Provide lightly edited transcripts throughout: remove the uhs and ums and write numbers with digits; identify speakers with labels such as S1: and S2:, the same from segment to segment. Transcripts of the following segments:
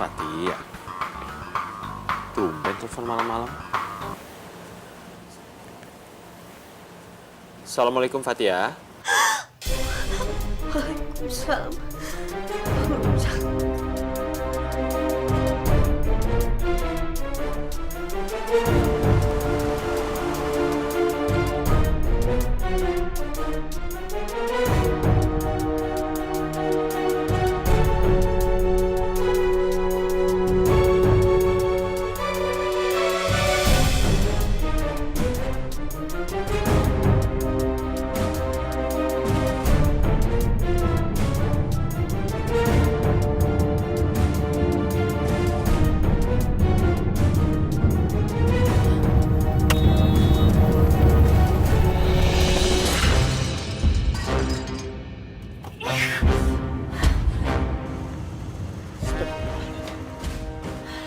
S1: Fatia, tumben telepon malam-malam. Assalamualaikum Fatia.
S2: Waalaikumsalam.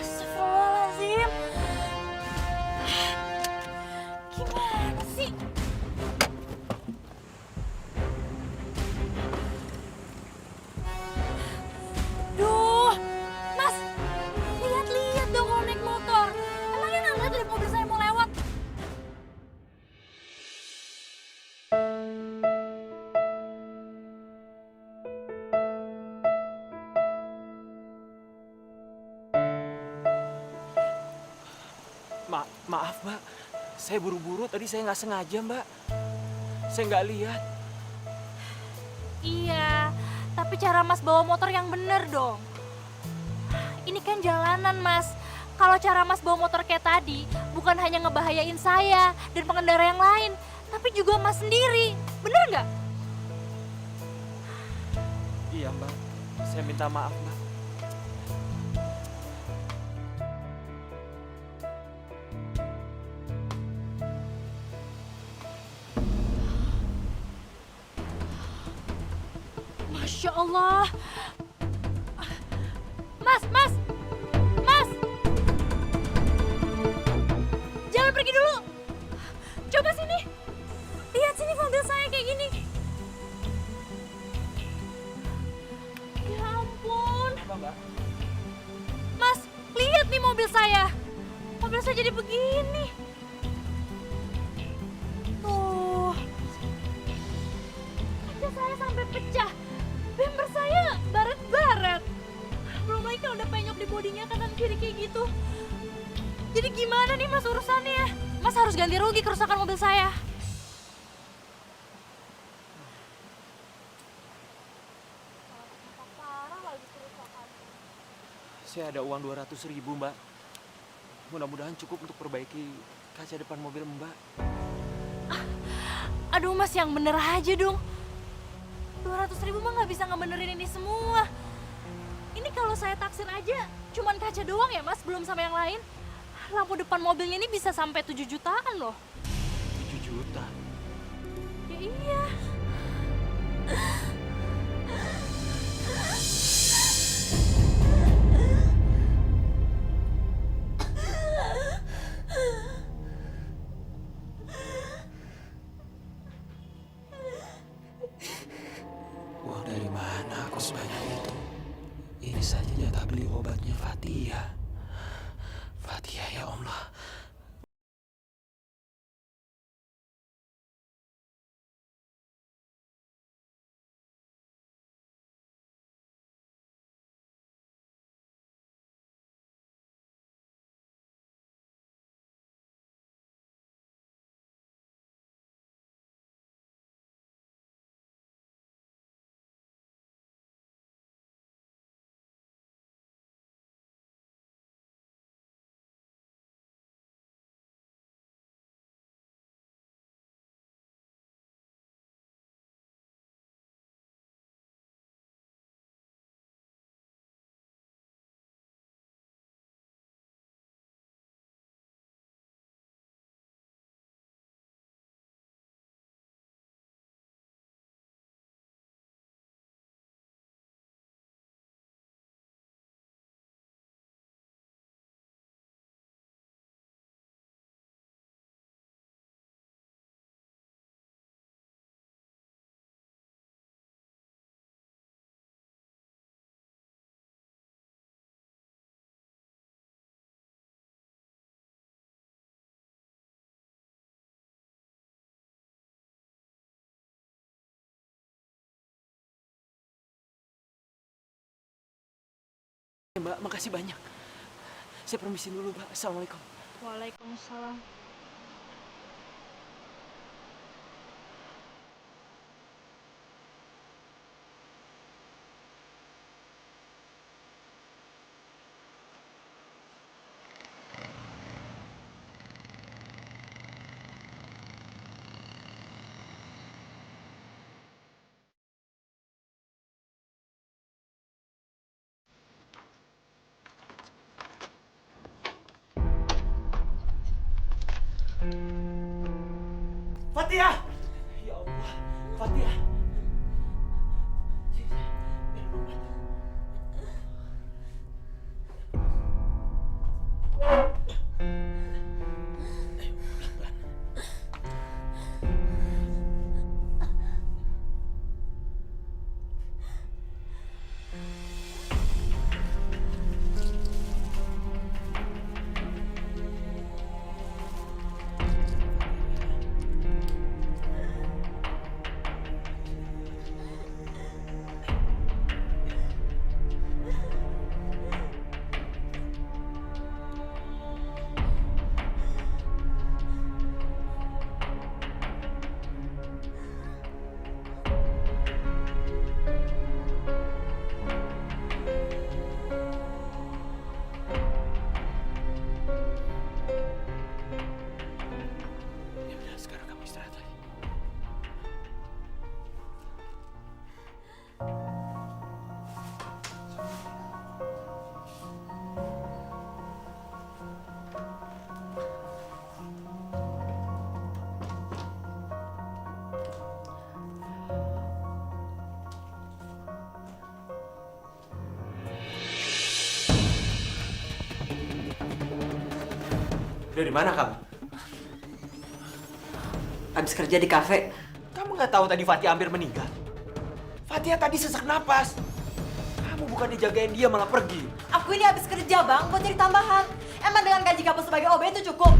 S2: Astagfirullahaladzim. Gimana sih? Duh, Mas, lihat-lihat dong kalau naik motor. Emangnya nggak lihat dari mobil saya mau lewat?
S3: Maaf, Mbak. Saya buru-buru, tadi saya nggak sengaja, Mbak. Saya nggak lihat.
S2: Iya, tapi cara Mas bawa motor yang bener dong. Ini kan jalanan, Mas. Kalau cara Mas bawa motor kayak tadi, bukan hanya ngebahayain saya dan pengendara yang lain, tapi juga Mas sendiri. Bener nggak?
S3: Iya, Mbak. Saya minta maaf, Mbak.
S2: Masya Allah. Mas, Mas, Mas. Jangan pergi dulu. Coba sini. Lihat sini mobil saya kayak gini. Ya ampun.
S3: Apa, Mbak?
S2: Mas, lihat nih mobil saya. Mobil saya jadi begini. Tuh. Kaca saya sampai pecah. Bemper saya baret-baret. Belum lagi kalau udah penyok di bodinya kanan kiri kayak gitu. Jadi gimana nih Mas urusannya? Mas harus ganti rugi kerusakan mobil saya.
S3: Saya ada uang 200.000, Mbak. Mudah-mudahan cukup untuk perbaiki kaca depan mobil Mbak.
S2: Aduh Mas, yang bener aja dong. 200.000 mah nggak bisa ngebenerin ini semua. Ini kalau saya taksir aja cuman kaca doang ya Mas, belum sama yang lain. Lampu depan mobilnya ini bisa sampai 7 jutaan loh.
S3: 7 juta.
S2: Ya iya.
S3: Uang dari mana aku sebanyak itu? Ini saja jatah beli obatnya Fatia. Fatia, ya Allah. Mbak, makasih banyak. Saya permisi dulu, Mbak. Assalamualaikum.
S2: Waalaikumsalam.
S3: Fatia! Ya Allah, Fatia. Ya udah, sekarang kamu istirahat lagi. Dari mana kamu?
S4: Habis kerja di kafe.
S3: Kamu nggak tahu tadi Fatia hampir meninggal? Fatia tadi sesak napas. Kamu bukan dijagain dia malah pergi.
S4: Aku ini habis kerja, Bang, buat cari tambahan. Emang dengan gaji kamu sebagai OB itu cukup?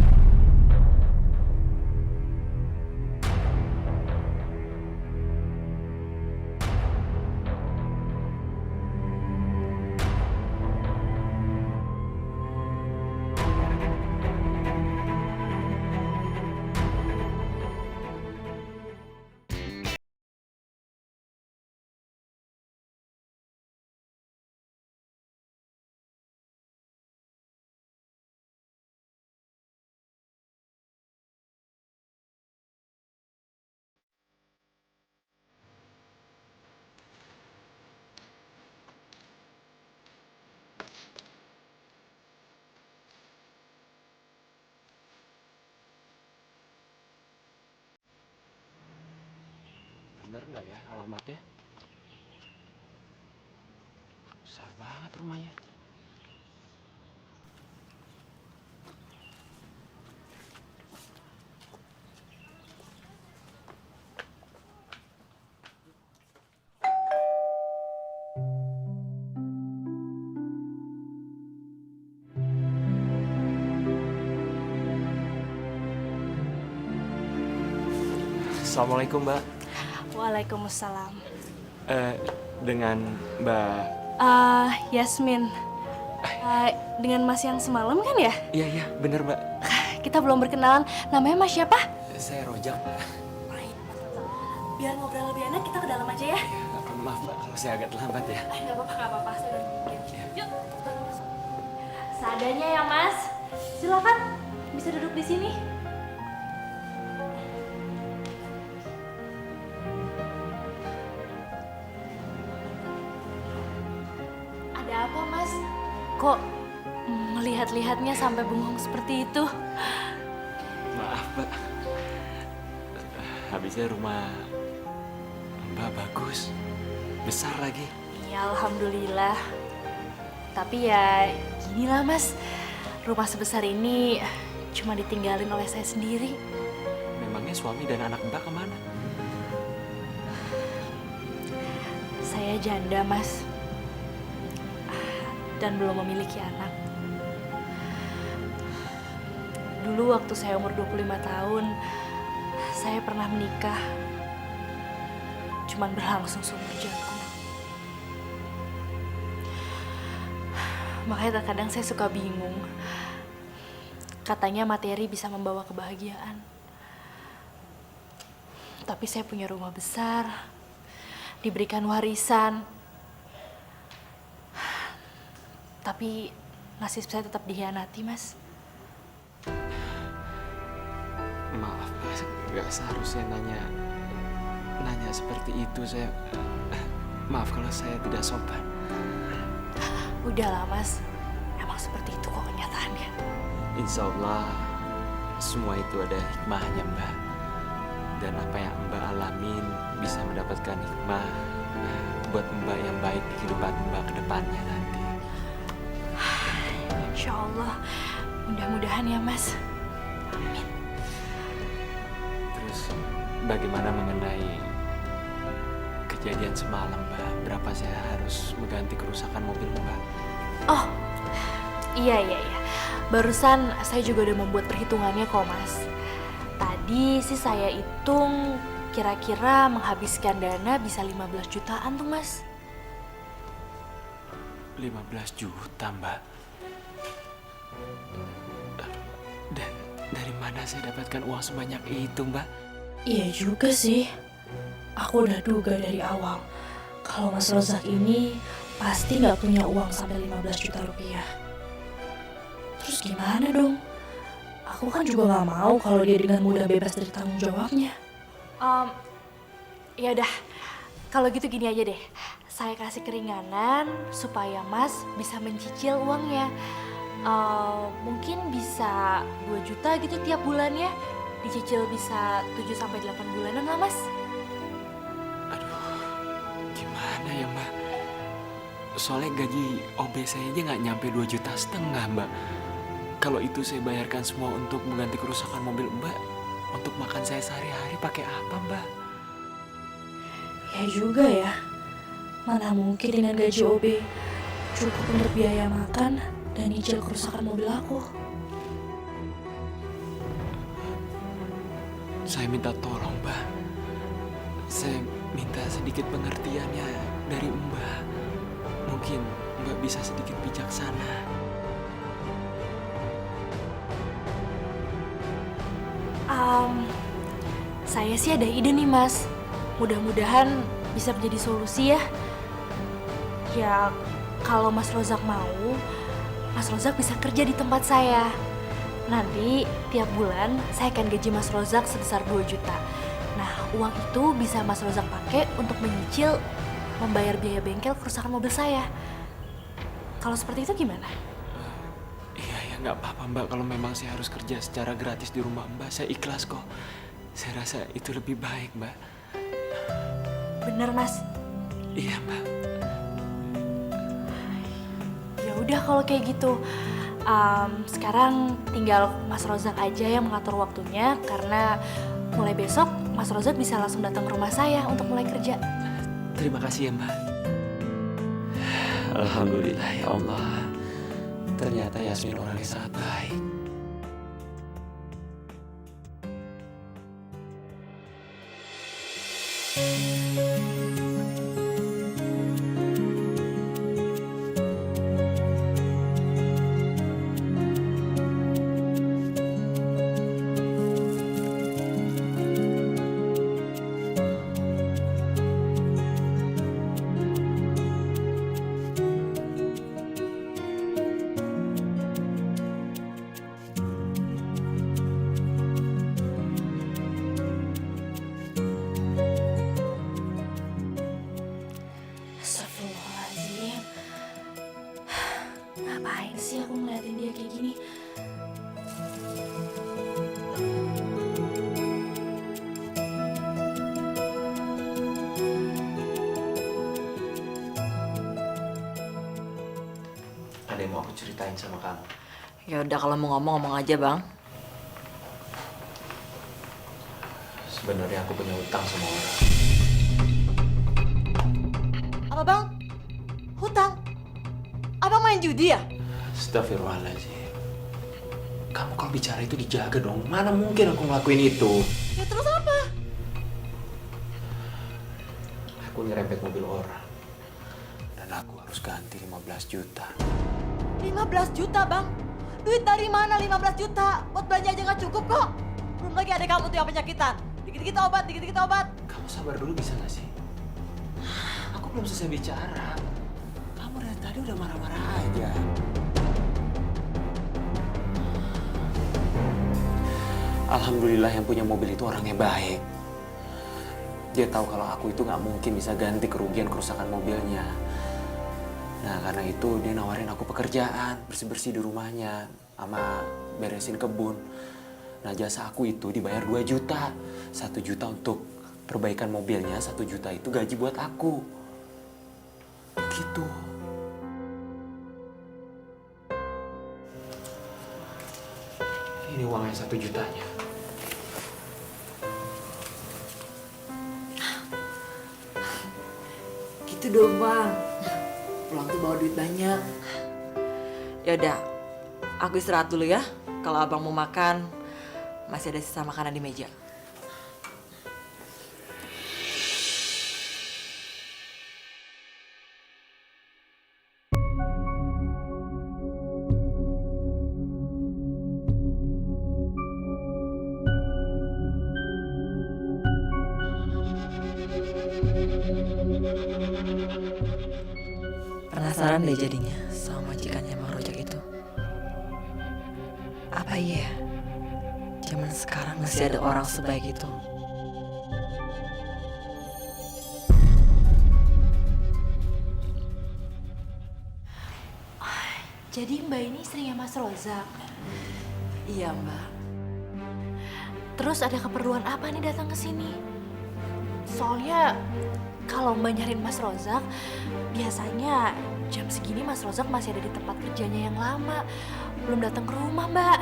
S3: Bener nggak ya alamatnya? Besar banget rumahnya. Assalamualaikum, Mbak.
S2: Waalaikumsalam.
S3: Dengan Mbak...
S2: Yasmin. Dengan Mas yang semalam kan ya?
S3: Iya, iya, bener, Mbak.
S2: Kita belum berkenalan. Namanya Mas siapa?
S3: Saya Rojak, Mbak.
S2: Biar ngobrol lebih enak, kita ke dalam aja ya.
S3: Maaf, Mbak, kalau saya agak terlambat ya.
S2: Nggak apa-apa. Saya udah nungguin. Yuk. Seadanya ya, Mas. Silakan. Bisa duduk di sini. Ada apa, Mas? Kok melihat-lihatnya sampai bengong seperti itu?
S3: Maaf, Mbak. Habisnya rumah Mbak bagus. Besar lagi.
S2: Ya, alhamdulillah. Tapi ya ginilah, Mas. Rumah sebesar ini cuma ditinggalin oleh saya sendiri.
S3: Memangnya suami dan anak Mbak kemana?
S2: Saya janda, Mas. Dan belum memiliki anak. Dulu waktu saya umur 25 tahun, saya pernah menikah. Cuman berlangsung seumur jagung. Makanya terkadang saya suka bingung. Katanya materi bisa membawa kebahagiaan. Tapi saya punya rumah besar, diberikan warisan. Tapi nasib saya tetap dikhianati, Mas.
S3: Maaf, Mas. Gak seharusnya nanya seperti itu. Maaf kalau saya tidak sopan.
S2: Udahlah, Mas. Emang seperti itu kok kenyataannya.
S3: Insya Allah semua itu ada hikmahnya, Mbak. Dan apa yang Mbak alamin bisa mendapatkan hikmah buat Mbak yang baik di kehidupan Mbak ke depannya nanti.
S2: Insya Allah, mudah-mudahan ya, Mas. Amin.
S3: Terus bagaimana mengenai kejadian semalam, Mbak? Berapa saya harus mengganti kerusakan mobil Mbak?
S2: Oh, iya. Barusan saya juga udah membuat perhitungannya kok, Mas. Tadi sih saya hitung kira-kira menghabiskan dana bisa 15 jutaan tuh, Mas.
S3: 15 juta, Mbak. Dari mana saya dapatkan uang sebanyak itu, Mbak?
S5: Iya juga sih. Aku udah duga dari awal kalau Mas Rozak ini pasti nggak punya uang sampai 15 juta rupiah. Terus gimana dong? Aku kan juga nggak mau kalau dia dengan mudah bebas dari tanggung jawabnya.
S2: Ya udah, kalau gitu gini aja deh. Saya kasih keringanan supaya Mas bisa mencicil uangnya. Mungkin bisa 2 juta gitu tiap bulannya. Dicicil bisa 7-8 bulanan lah, Mas.
S3: Aduh, gimana ya, Mbak? Soalnya gaji OB saya aja nggak nyampe 2,5 juta, Mbak. Kalau itu saya bayarkan semua untuk mengganti kerusakan mobil Mbak, untuk makan saya sehari-hari pakai apa, Mbak?
S5: Ya juga ya. Mana mungkin dengan gaji OB cukup untuk biaya makan dan nyicil kerusakan mobil aku.
S3: Saya minta tolong, Mbak. Saya minta sedikit pengertiannya dari Mbak. Mungkin Mbak bisa sedikit bijaksana.
S2: Saya sih ada ide nih, Mas. Mudah-mudahan bisa menjadi solusi ya. Ya, kalau Mas Rozak mau, Mas Rozak bisa kerja di tempat saya. Nanti tiap bulan saya akan gaji Mas Rozak sebesar 2 juta. Nah, uang itu bisa Mas Rozak pakai untuk menyicil membayar biaya bengkel kerusakan mobil saya. Kalau seperti itu gimana?
S3: Iya, nggak apa-apa, Mbak. Kalau memang saya harus kerja secara gratis di rumah Mbak, saya ikhlas kok. Saya rasa itu lebih baik, Mbak.
S2: Bener, Mas.
S3: Iya, Mbak.
S2: Ya udah kalau kayak gitu. Sekarang tinggal Mas Rozak aja yang mengatur waktunya, karena mulai besok Mas Rozak bisa langsung datang ke rumah saya untuk mulai kerja.
S3: Terima kasih ya, Mbak. Alhamdulillah ya Allah. Ternyata Yasmin orang yang sangat baik.
S5: Astagfirullahaladzim. Ngapain sih aku ngeliatin dia kayak gini?
S3: Ada yang mau aku ceritain sama kamu.
S4: Ya udah kalau mau ngomong aja, Bang.
S3: Sebenarnya aku punya utang sama orang.
S4: Apa, Bang? Hutang? Abang main judi ya?
S3: Astagfirullahaladzim. Kamu kalau bicara itu dijaga dong. Mana mungkin aku ngelakuin itu?
S4: Ya terus apa?
S3: Aku nyerempet mobil orang. Dan aku harus ganti 15 juta.
S4: 15 juta bang. Duit dari mana 15 juta? Buat belanja aja nggak cukup kok. Belum lagi ada kamu tuh yang penyakitan. Dikit-dikit obat, dikit-dikit obat.
S3: Kamu sabar dulu bisa gak sih? Aku belum selesai bicara. Kamu dari tadi udah marah-marah aja.
S1: Alhamdulillah yang punya mobil itu orangnya baik. Dia tahu kalau aku itu nggak mungkin bisa ganti kerugian kerusakan mobilnya. Nah karena itu dia nawarin aku pekerjaan, bersih-bersih di rumahnya, sama beresin kebun. Nah jasa aku itu dibayar 2 juta. 1 juta untuk perbaikan mobilnya, 1 juta itu gaji buat aku. Gitu. Ini uangnya 1 jutanya.
S4: Gitu dong bang. Pulang tuh bawa duit banyak. Yaudah, aku istirahat dulu ya. Kalau abang mau makan, masih ada sisa makanan di meja. Penasaran deh jadinya sama majikannya Bang Rojak itu. Apa iya? Zaman sekarang masih ada orang sebaik itu.
S2: Jadi Mbak ini istrinya Mas Rozak.
S4: Iya mbak.
S2: Terus ada keperluan apa nih datang ke sini? Soalnya kalau Mbak nyariin Mas Rozak, biasanya jam segini Mas Rozak masih ada di tempat kerjanya yang lama. Belum datang ke rumah, Mbak.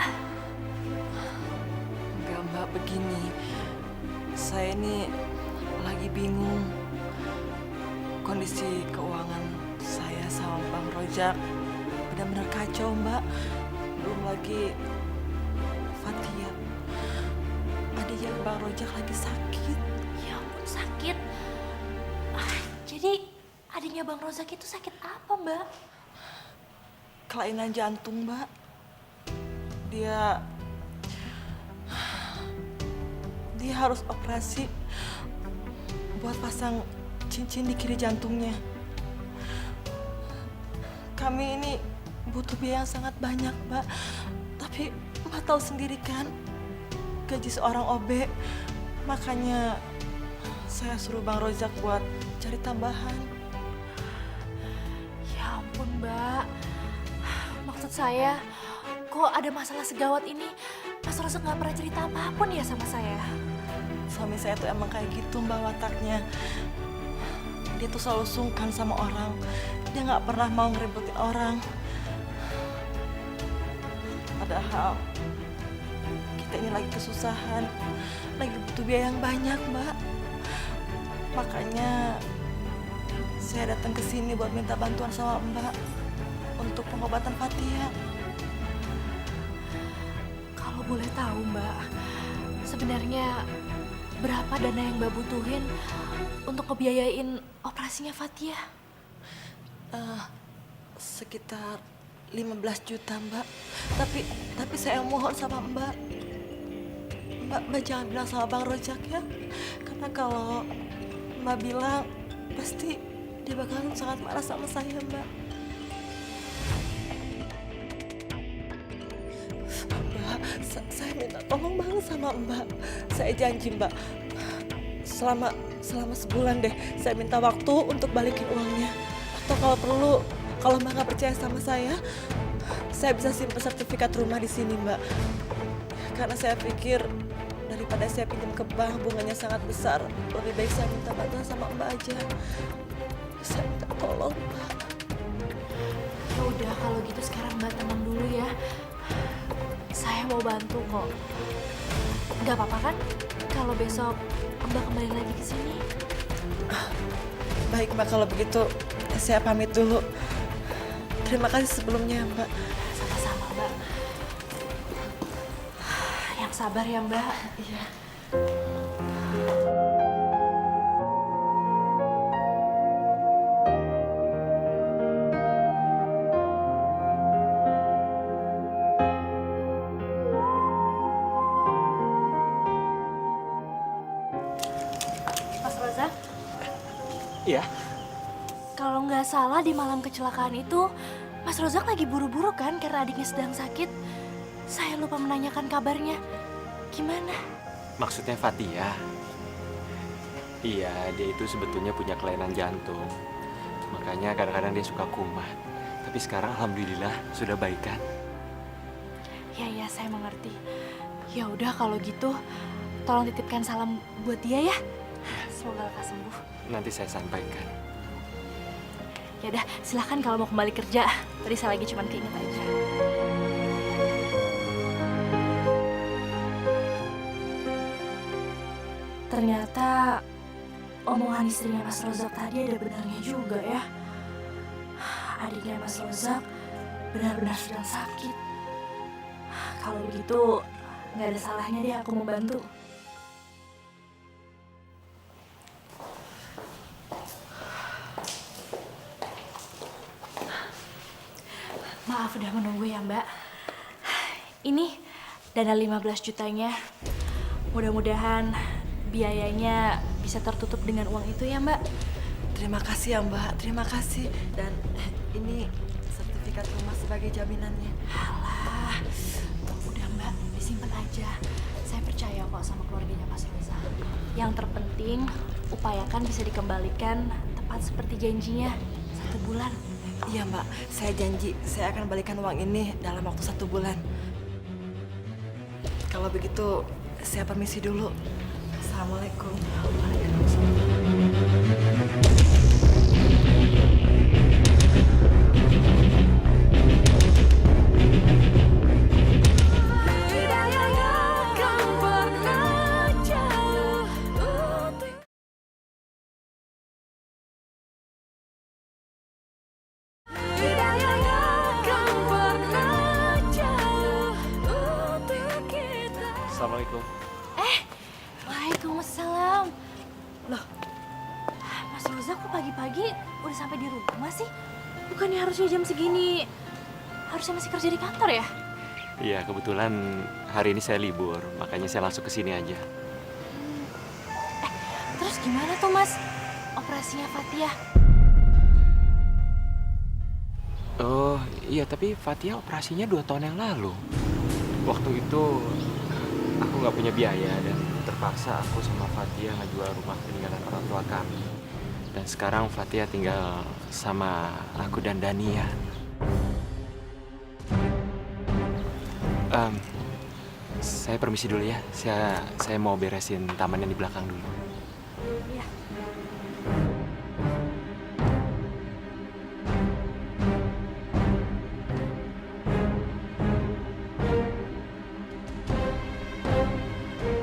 S4: Enggak mbak, begini. Saya ini lagi bingung. Kondisi keuangan saya sama Bang Rojak benar-benar kacau mbak. Belum lagi Fatia, adiknya Bang Rojak lagi sakit.
S2: Ya ampun, sakit. Jadi adiknya Bang Rozak itu sakit apa, Mbak?
S4: Kelainan jantung mbak. Dia harus operasi buat pasang cincin di kiri jantungnya. Kami ini butuh biaya yang sangat banyak, Mbak. Tapi Mbak tahu sendiri kan, gaji seorang OB. Makanya saya suruh Bang Rojak buat cari tambahan.
S2: Ya ampun, Mbak. Maksud saya, kok ada masalah segawat ini, Mas Rozak nggak pernah cerita apapun ya sama saya?
S4: Suami saya tuh emang kayak gitu mbak wataknya. Dia tuh selalu sungkan sama orang. Dia nggak pernah mau ngeributin orang. Padahal kita ini lagi kesusahan, lagi butuh biaya yang banyak mbak. Makanya saya datang ke sini buat minta bantuan sama mbak untuk pengobatan Fatia.
S2: Kalau boleh tahu, Mbak, sebenarnya berapa dana yang Mbak butuhin untuk ngebiayain operasinya Fatia?
S4: Sekitar 15 juta mbak. Tapi saya mohon sama mbak. Mbak jangan bilang sama Bang Rojak ya. Karena kalau mbak bilang, pasti dia bakalan sangat marah sama saya mbak. Mbak, saya minta tolong banget sama mbak. Saya janji mbak, selama sebulan deh saya minta waktu untuk balikin uangnya. Atau kalau perlu, kalau mbak nggak percaya sama saya bisa simpan sertifikat rumah di sini mbak. Karena saya pikir daripada saya pinjam ke bank bunganya sangat besar, lebih baik saya minta bantuan sama mbak aja. Saya minta tolong mbak.
S2: Ya udah, kalau gitu sekarang Mbak tenang dulu ya. Saya mau bantu kok. Nggak apa-apa kan kalau besok Mbak kembali lagi ke sini?
S4: Baik mbak, kalau begitu saya pamit dulu. Terima kasih sebelumnya mbak.
S2: Sama-sama, Mbak. Yang sabar ya, Mbak.
S4: Iya.
S3: ya?
S2: Kalau nggak salah di malam kecelakaan itu, Mas Rozak lagi buru-buru kan karena adiknya sedang sakit. Saya lupa menanyakan kabarnya. Gimana?
S3: Maksudnya Fatia? Iya, dia itu sebetulnya punya kelainan jantung. Makanya kadang-kadang dia suka kumat. Tapi sekarang alhamdulillah sudah baik kan?
S2: Ya, saya mengerti. Ya udah kalau gitu, tolong titipkan salam buat dia ya. Semoga lekas sembuh.
S3: Nanti saya sampaikan.
S2: Ya udah, silahkan kalau mau kembali kerja. Tadi saya lagi cuman keinget aja.
S5: Ternyata omongan istrinya Mas Rozak tadi ada benarnya juga ya. Adiknya Mas Rozak benar-benar sedang sakit. Kalau begitu, nggak ada salahnya deh aku membantu.
S2: Maaf udah menunggu ya Mbak. Ini dana 15 jutanya. Mudah-mudahan biayanya bisa tertutup dengan uang itu ya Mbak.
S4: Terima kasih ya Mbak, terima kasih. Dan ini sertifikat rumah sebagai jaminannya.
S2: Alah, udah Mbak, disimpan aja. Saya percaya kok sama keluarganya Mas Rosa. Yang terpenting, upayakan bisa dikembalikan tepat seperti janjinya 1 bulan.
S4: Iya Mbak, saya janji saya akan balikan uang ini dalam waktu 1 bulan. Kalau begitu, saya permisi dulu. Assalamualaikum.
S3: Assalamualaikum.
S2: Waalaikumsalam. Loh, Mas Rosa kok pagi-pagi udah sampai di rumah sih? Bukannya harusnya jam segini harusnya masih kerja di kantor ya?
S3: Iya, kebetulan hari ini saya libur, makanya saya langsung ke sini aja.
S2: Terus gimana tuh Mas operasinya Fatia?
S3: Oh, iya, tapi Fatia operasinya 2 tahun yang lalu. Waktu itu aku nggak punya biaya dan terpaksa aku sama Fatia ngejual rumah peninggalan orang tua kami. Dan sekarang Fatia tinggal sama aku dan Dania. Saya permisi dulu ya. Saya mau beresin taman yang di belakang dulu.
S2: Iya.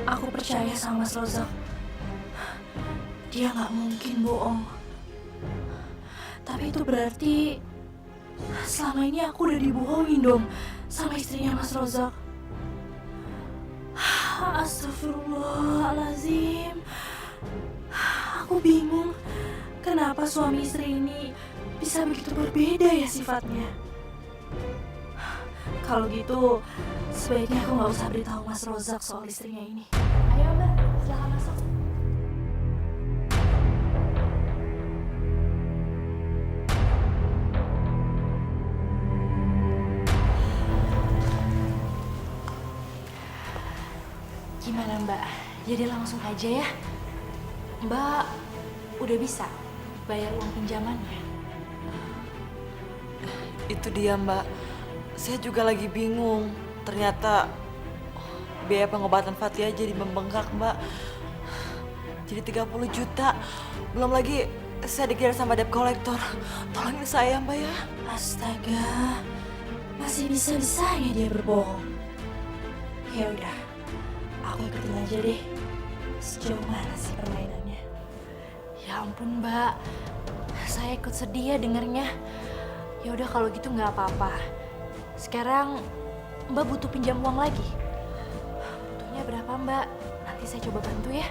S5: Aku percaya sama Mas Rozak. Dia nggak mungkin bohong. Tapi itu berarti selama ini aku udah dibohongin dong sama istrinya Mas Rozak. Astagfirullahaladzim. Aku bingung kenapa suami istri ini bisa begitu berbeda ya sifatnya. Kalau gitu sebaiknya aku nggak usah beritahu Mas Rozak soal istrinya ini.
S2: Ayo Mbak, silahkan masuk. Gimana Mbak? Jadi langsung aja ya? Mbak udah bisa bayar uang pinjamannya?
S4: Itu dia Mbak, saya juga lagi bingung. Ternyata biaya pengobatan Fatia jadi membengkak Mbak. Jadi 30 juta. Belum lagi saya dikejar sama debt collector. Tolongin saya Mbak ya.
S5: Astaga, masih bisa-bisanya dia berbohong. Ya udah, aku ikutin aja deh. Sejauh mana sih permainannya?
S2: Ya ampun Mbak, saya ikut sedih ya dengernya. Ya udah kalau gitu nggak apa-apa. Sekarang Mbak butuh pinjam uang lagi. Butuhnya berapa Mbak? Nanti saya coba bantu ya.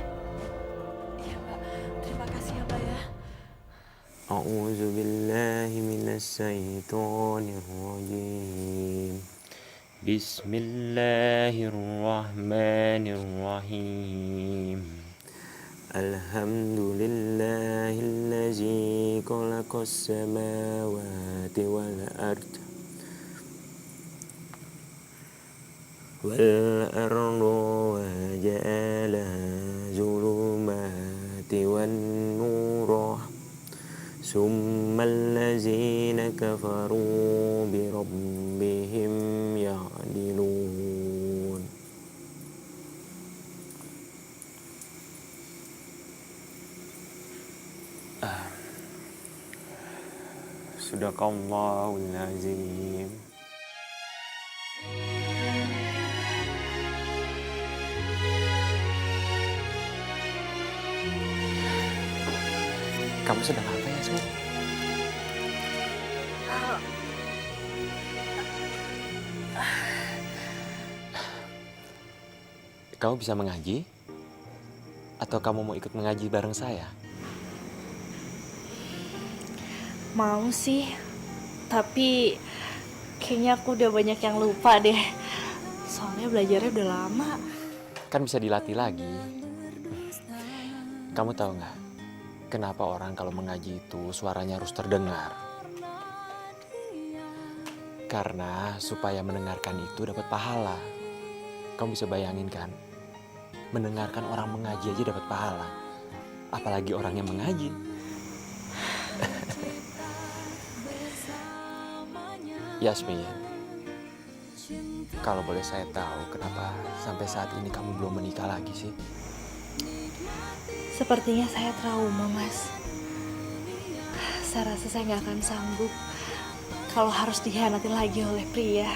S4: Iya Mbak, terima kasih ya Mbak ya.
S1: A'udzu billahi minasyaitonir rajim. Bismillahirrahmanirrahim. Alhamdulillahillazi khalaqas samawati wal ard wal arda wa ja'ala zulumati wan nura summal lazina kafaru bi rabbihim ya'dilun. Sadaqallahul azim. Kamu sedang apa ya, Yasmin? Kamu bisa mengaji? Atau kamu mau ikut mengaji bareng saya?
S5: Mau sih, tapi kayaknya aku udah banyak yang lupa deh. Soalnya belajarnya udah lama.
S1: Kan bisa dilatih lagi. Kamu tahu nggak? Kenapa orang kalau mengaji itu suaranya harus terdengar? Karena supaya mendengarkan itu dapat pahala. Kamu bisa bayangin kan? Mendengarkan orang mengaji aja dapat pahala. Apalagi orang yang mengaji. Yasmin, kalau boleh saya tahu kenapa sampai saat ini kamu belum menikah lagi sih?
S5: Sepertinya saya trauma, Mas. Saya rasa saya nggak akan sanggup kalau harus dikhianati lagi oleh pria.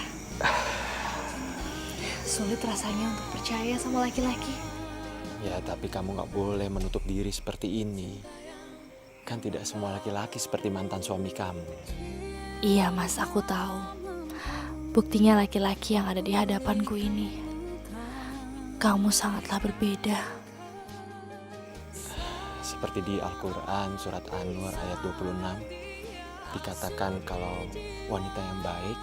S5: Sulit rasanya untuk percaya sama laki-laki.
S1: Ya, tapi kamu nggak boleh menutup diri seperti ini. Kan tidak semua laki-laki seperti mantan suami kamu.
S5: Iya, Mas, aku tahu. Buktinya laki-laki yang ada di hadapanku ini. Kamu sangatlah berbeda.
S1: Seperti di Al-Quran surat An-Nur ayat 26 dikatakan kalau wanita yang baik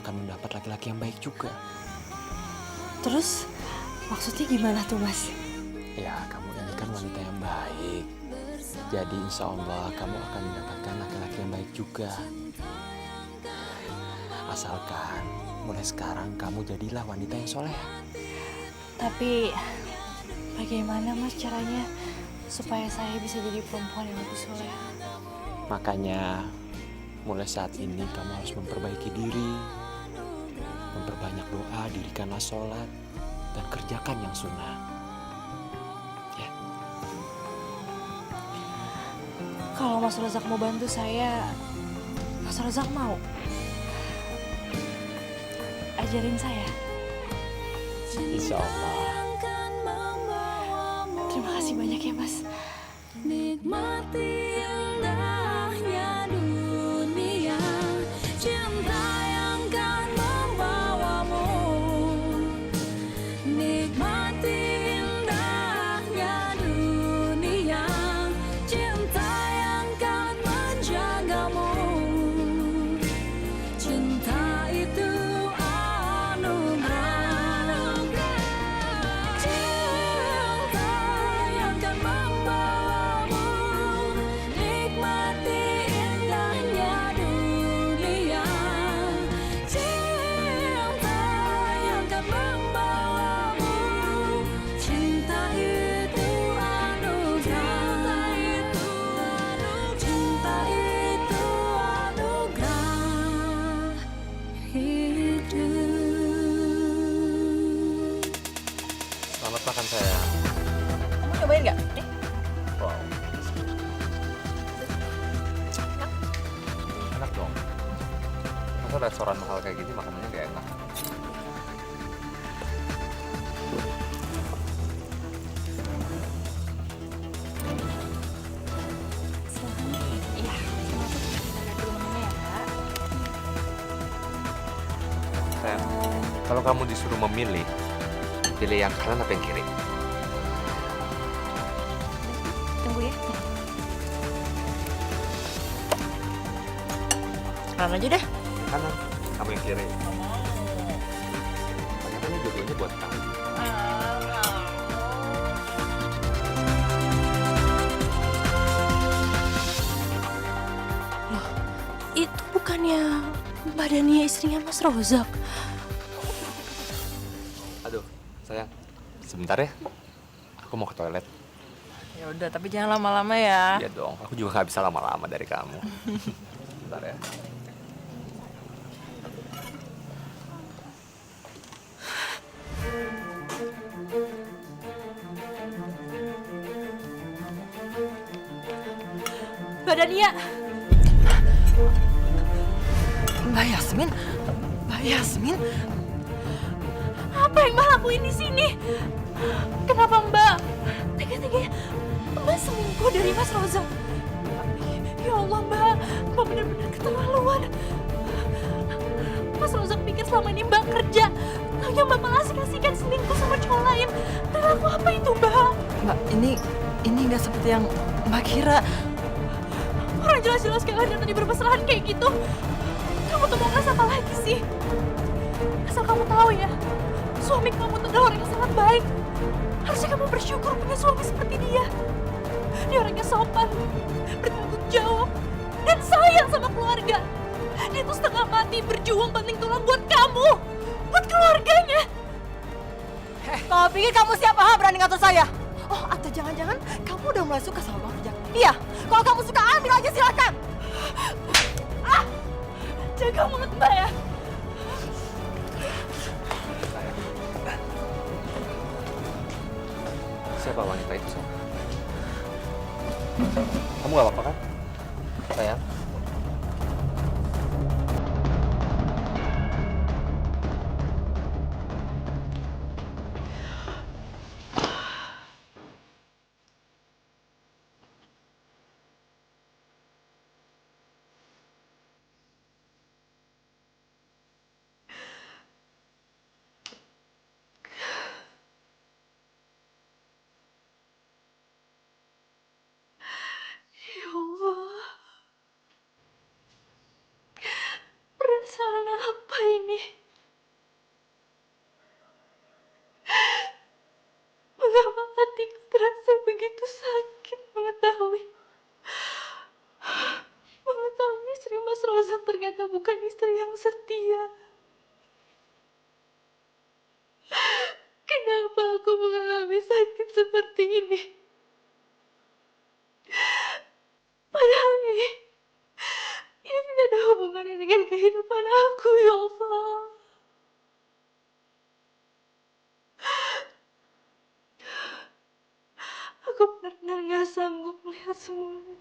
S1: akan mendapat laki-laki yang baik juga.
S5: Terus maksudnya gimana tuh, Mas?
S1: Ya, kamu ini kan wanita yang baik. Jadi insya Allah kamu akan mendapatkan laki-laki yang baik juga. Asalkan mulai sekarang kamu jadilah wanita yang soleh.
S5: Tapi bagaimana, Mas, caranya supaya saya bisa jadi perempuan yang lebih soleh?
S1: Makanya mulai saat ini kamu harus memperbaiki diri, memperbanyak doa, dirikanlah sholat, dan kerjakan yang sunnah. Ya.
S5: Kalau Mas Razak mau bantu saya, Mas Razak mau ajarin saya.
S1: Insya Allah.
S5: Terima kasih banyak ya, Mas.
S6: Nikmati indahnya dunia, cinta yang kan membawamu. Nikmati indahnya dunia, cinta yang kan menjagamu. Cinta itu anugerah, cinta yang kan membawamu. Nikmati indahnya dunia, cinta yang kan membawamu. Cinta itu anugerah, cinta itu anugerah hidup.
S1: Selamat makan sayang.
S4: Kamu nyobain nggak?
S1: Wow. Enak dong. Masa restoran mahal kayak gini makanannya gak enak?
S2: Iya, kita dulu menunya ya, Kak.
S7: Sayang, kalau kamu disuruh memilih, pilih yang kanan apa yang kiri?
S2: Tunggu ya.
S4: Kanan aja deh.
S7: Kanan, kamu yang kiri. Ternyata ini jodohnya buat kamu.
S5: bukannya Mbak Dania istrinya Mas Rozak?
S7: Aduh, sayang. Sebentar ya. Aku mau ke toilet.
S4: Ya udah, tapi jangan lama-lama ya.
S7: Iya dong, aku juga nggak bisa lama-lama dari kamu. Bentar ya.
S5: Mbak Dania!
S4: Mbak Yasmin, Mbak Yasmin,
S5: Apa yang Mbak lakuin di sini? Kenapa Mbak tega-teganya Mbak selingkuh dari Mas Rozak? Ya Allah Mbak benar-benar keterlaluan. Mas Rozak pikir selama ini Mbak kerja, taunya Mbak malah asik-asikan selingkuh sama cowok lain. Perilaku apa itu Mbak?
S4: Mbak ini nggak seperti yang Mbak kira.
S5: Orang jelas-jelas kalian tadi bermesraan kayak gitu. Kamu tuh mau ngasih apa lagi sih? Asal kamu tahu ya, suami kamu tuh adalah orang yang sangat baik. Harusnya kamu bersyukur punya suami seperti dia. Dia orangnya sopan, bertanggung jawab, dan sayang sama keluarga. Dia tuh setengah mati berjuang banting tulang buat kamu, buat keluarganya.
S4: Kau pikir kamu siapa berani ngatur saya? Oh, atau jangan-jangan kamu udah mulai suka sama Bang Rijak? Iya, kalau kamu suka ambil aja silakan.
S5: Jaga mulut Mbak ya.
S7: Siapa wanita itu, sayang? Kamu gak apa-apa kan? Sayang?
S5: Ya Allah. Perasaan apa ini? Mengapa hatiku terasa begitu sakit mengetahui istri Mas Rozak ternyata bukan istri yang setia. Kenapa aku mengalami sakit seperti ini? Padahal ini tidak ada hubungannya dengan kehidupan aku, ya Allah. Aku benar-benar gak sanggup melihat semuanya.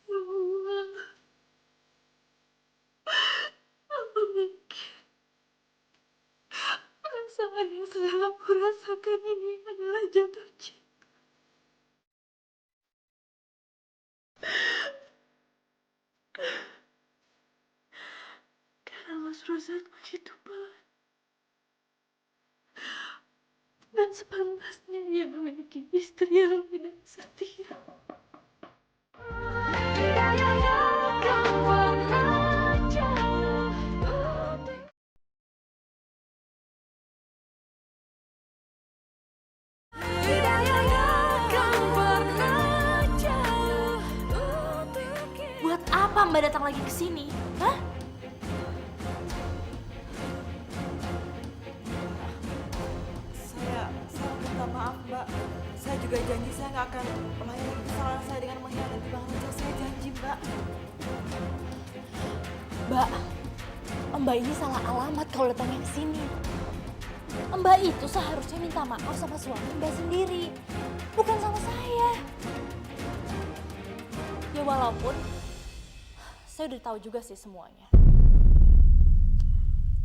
S5: Ya Allah, apa mungkin perasaan yang sedang aku rasakan ini adalah jatuh cinta? Karena Mas Rozak begitu baik dan sepantasnya dia memiliki istri yang tidak setia. Buat apa Mbak datang lagi ke sini? Hah?
S4: Saya minta maaf Mbak. Saya juga janji saya nggak akan melayani kesalahan saya dengan mengkhianati Bang Rijak. Saya janji Mbak.
S5: Mbak ini salah alamat kalau datangnya ke sini. Mbak itu seharusnya minta maaf sama suami Mbak sendiri, bukan sama saya. Ya walaupun saya udah tahu juga sih semuanya.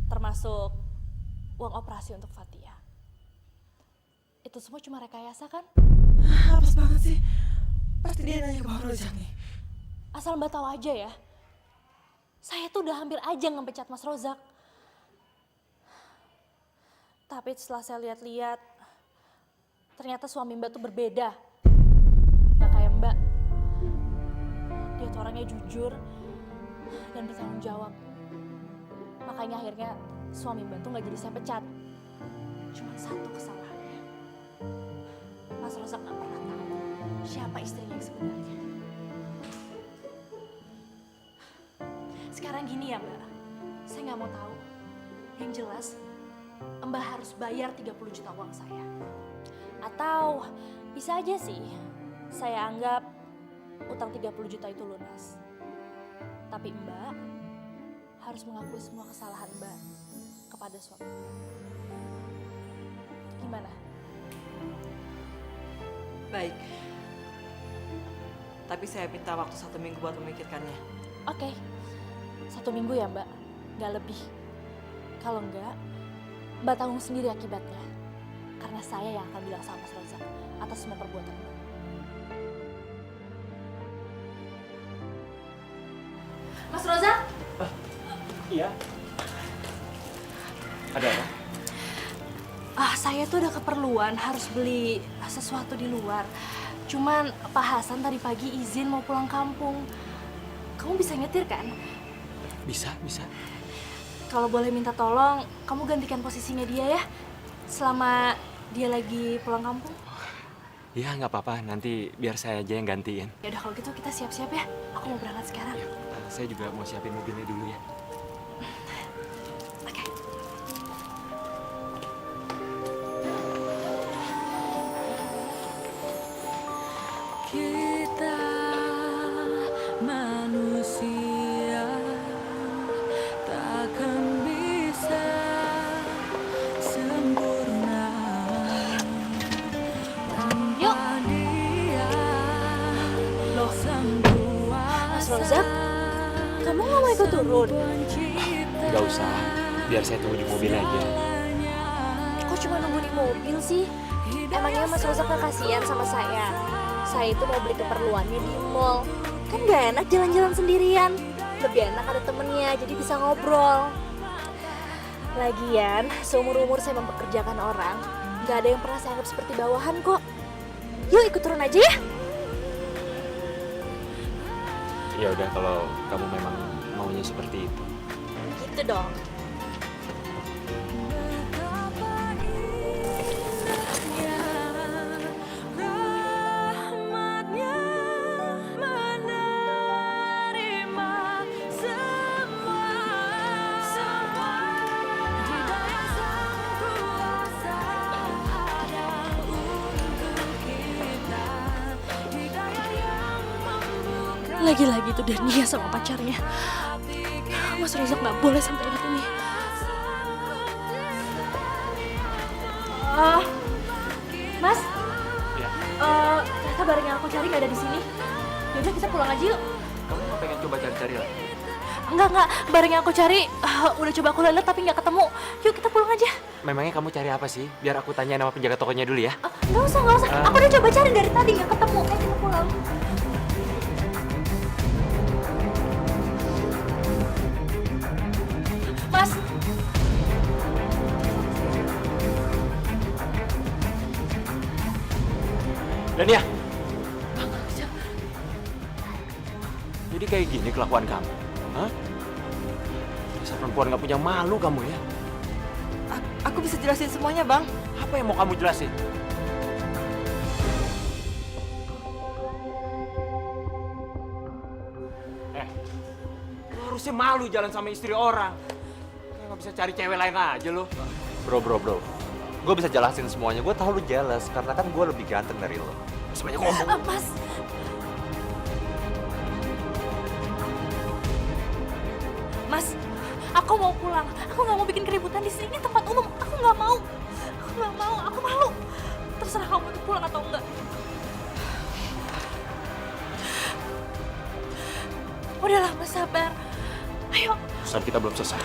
S5: Termasuk uang operasi untuk Fatia. Itu semua cuma rekayasa kan?
S4: Apes banget sih. Pasti dia nanya ke Bang Rijak nih.
S5: Asal Mbak tahu aja ya. Saya tuh udah hampir aja ngepecat Mas Rozak. Tapi setelah saya lihat-lihat, ternyata suami Mbak tuh berbeda. Gak kayak Mbak. Dia tuh orangnya jujur dan bertanggung jawab. Makanya akhirnya suami Mbak tuh gak jadi saya pecat. Cuma satu kesalahannya. Mas Rozak gak pernah tahu siapa istrinya yang sebenarnya. Sekarang gini ya Mbak, saya gak mau tahu. Yang jelas, Mbak harus bayar 30 juta uang saya. Atau bisa aja sih, saya anggap utang 30 juta itu lunas. Tapi Mbak harus mengakui semua kesalahan Mbak kepada suami. Gimana?
S4: Baik. Tapi saya minta waktu 1 minggu buat memikirkannya.
S5: Oke, 1 minggu ya Mbak, nggak lebih. Kalau enggak, Mbak tanggung sendiri akibatnya. Karena saya yang akan bilang sama Mas Rozak atas semua perbuatan Mbak. Mas Rozak?
S1: Iya. Ada apa?
S5: Saya tuh ada keperluan harus beli sesuatu di luar. Cuman Pak Hasan tadi pagi izin mau pulang kampung. Kamu bisa nyetir kan?
S3: Bisa, bisa.
S5: Kalau boleh minta tolong, kamu gantikan posisinya dia ya. Selama dia lagi pulang kampung.
S3: Ya, nggak apa-apa. Nanti biar saya aja yang gantiin.
S5: Ya udah kalau gitu kita siap-siap ya. Aku mau berangkat sekarang.
S3: Saya juga mau siapin mobilnya dulu ya.
S5: Oke.
S6: Kita manusia takkan bisa sempurna
S5: Yuk.
S6: tanpa dia
S5: Loh,
S6: sang
S5: Mas Rozak, kamu nggak mau ikut turun?
S6: pencipta
S3: Nggak usah. Biar saya tunggu di mobil aja.
S5: Kok cuma nunggu di mobil sih? Emangnya Mas Rozak gak kasihan sama saya? Saya itu mau beli keperluannya di mall. Kan gak enak jalan-jalan sendirian. Lebih enak ada temennya, jadi bisa ngobrol. Lagian, seumur-umur saya mempekerjakan orang, gak ada yang pernah saya anggap seperti bawahan kok. Yuk ikut turun aja ya.
S3: Ya udah, kalau kamu memang maunya seperti itu.
S5: Gitu dong.
S6: rahmatnya menerima semua hidayah sang kuasa ada untuk kita hidayah yang membuka
S5: Lagi-lagi tuh Dania sama pacarnya. Mas Rozak gak boleh sampai ingat ini. Mas?
S3: Ya.
S5: Ternyata barang yang aku cari gak ada di sini. Yaudah kita pulang aja yuk.
S3: Kamu nggak pengen coba cari-cari lah?
S5: Enggak. Barang yang aku cari udah coba aku lihat tapi nggak ketemu. Yuk kita pulang aja.
S3: Memangnya kamu cari apa sih? Biar aku tanya nama penjaga tokonya dulu ya.
S5: Nggak usah. Aku udah coba cari dari tadi nggak ketemu. Ayo kita pulang. Mas,
S3: Dania! Jadi kayak gini kelakuan kamu? Hah? Dasar perempuan gak punya malu kamu ya?
S4: Aku bisa jelasin semuanya, Bang.
S3: Apa yang mau kamu jelasin? Lo harusnya malu jalan sama istri orang. Kayak gak bisa cari cewek lain aja lo.
S7: Bro. Gue bisa jelasin semuanya. Gue tahu lu jealous karena kan gue lebih ganteng dari lo.
S3: Sebanyak ngomong.
S5: Mas. Mas, aku mau pulang. Aku nggak mau bikin keributan di sini. Ini tempat umum. Aku nggak mau. Aku malu. Terserah kamu untuk pulang atau enggak. Udahlah, Mas, sabar. Ayo.
S3: Urusan kita belum selesai.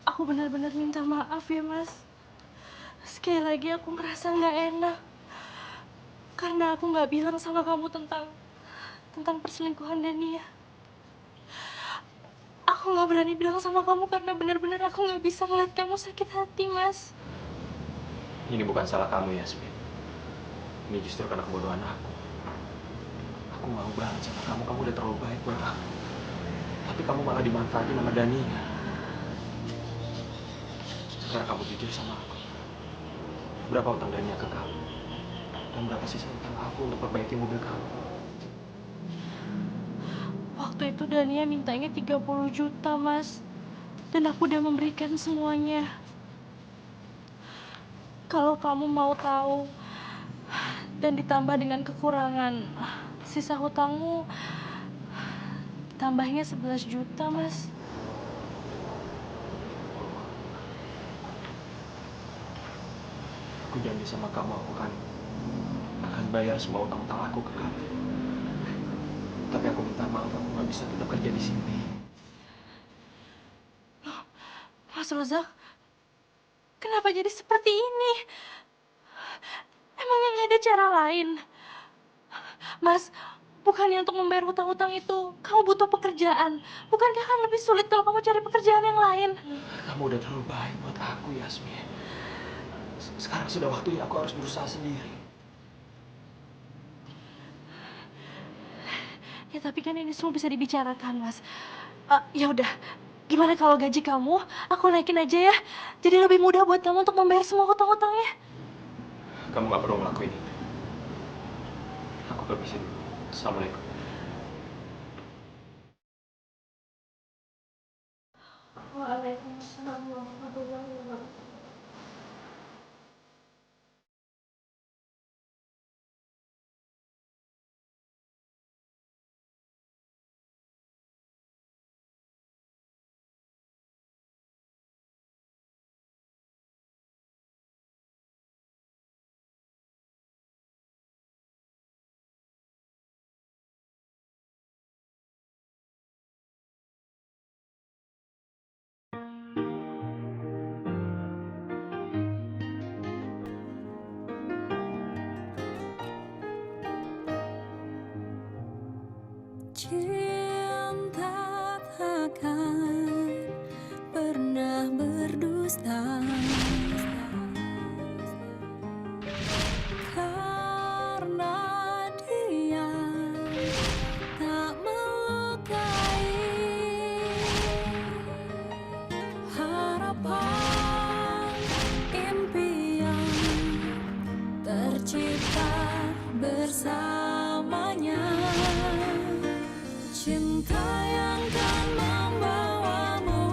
S5: Aku benar-benar minta maaf ya, Mas. Sekali lagi aku ngerasa nggak enak. karena aku nggak bilang sama kamu tentang perselingkuhan Dania. Aku nggak berani bilang sama kamu karena benar-benar aku nggak bisa ngeliat kamu sakit hati, Mas.
S3: Ini bukan salah kamu, Yasmin. Ini justru karena kebodohan aku. Aku mau banget sama kamu. Kamu udah terlalu baik buat aku. Tapi kamu malah dimanfaatin sama Dania. Sekarang kamu jujur sama aku. Berapa utang Dania ke kamu? Dan berapa sisa utang aku untuk perbaiki mobil kamu?
S5: Waktu itu Dania mintanya 30 juta, Mas. Dan aku udah memberikan semuanya. Kalau kamu mau tahu dan ditambah dengan kekurangan sisa hutangmu, tambahnya 11 juta, Mas.
S3: Aku janji sama kamu, aku akan bayar semua utang-utang aku ke kamu. Tapi aku minta maaf, aku nggak bisa tetap kerja di sini.
S5: Mas Rozak, kenapa jadi seperti ini? Emangnya nggak ada cara lain? Mas, bukannya untuk membayar hutang-hutang itu, kamu butuh pekerjaan. Bukankah akan lebih sulit kalau kamu cari pekerjaan yang lain?
S3: Kamu udah terlalu baik buat aku, Yasmin. Sekarang sudah waktunya aku harus berusaha sendiri.
S5: Ya tapi kan ini semua bisa dibicarakan, Mas. Ya udah, gimana kalau gaji kamu aku naikin aja ya? Jadi lebih mudah buat kamu untuk membayar semua hutang-hutangnya.
S3: Kamu nggak perlu ngelakuin itu. Aku permisi dulu. Assalamualaikum.
S5: Waalaikumsalam warahmatullahi wabarakatuh.
S6: Cinta takkan pernah berdusta, karena dia tak melukai harapan impian tercipta bersamanya. Cinta yang kan membawamu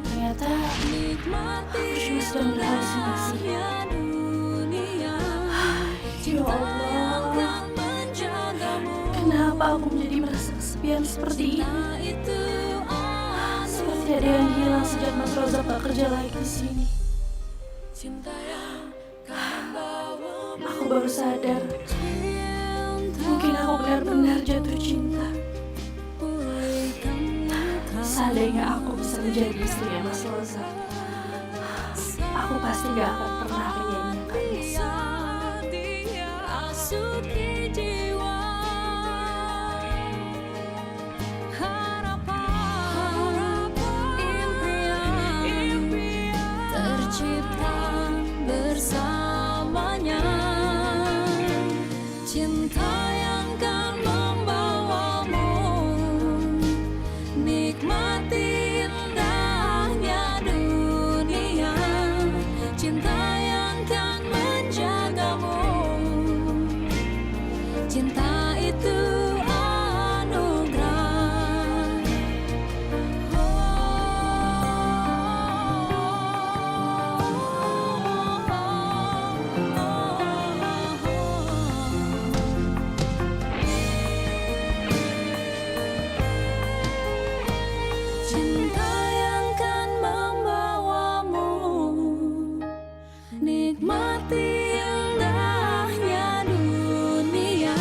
S5: Ternyata
S6: nikmati
S5: aku cuma sedang berhalusinasi.
S6: indahnya dunia.
S5: Ya
S6: Cinta yang
S5: Allah,
S6: kan menjagamu.
S5: kenapa aku menjadi merasa kesepian seperti ini?
S6: Cinta itu
S5: Seperti ada yang hilang sejak Mas Rozak tak kerja lagi di sini.
S6: cinta yang kan membawamu.
S5: Aku baru sadar, mungkin aku benar-benar jatuh cinta. Seandainya aku bisa menjadi istrinya Mas Rozak, aku pasti gak akan pernah menyanyiakan Messi.
S6: Dia rasuki jiwa, harapan impian tercipta bersamanya. Cinta yang kan membawamu nikmati indahnya dunia. Cinta yang kan menjagamu. Cinta itu anugerah. Cinta yang kan membawamu nikmati indahnya dunia.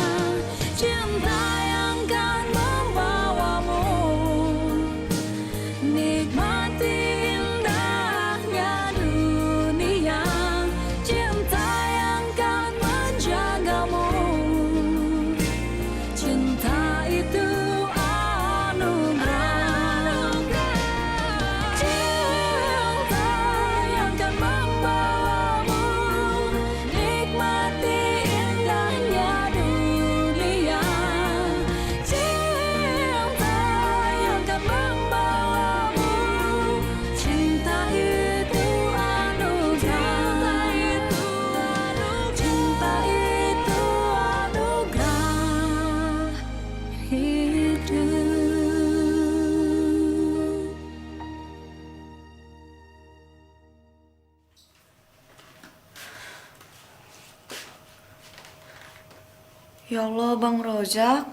S8: Ya Allah, Bang Rojak.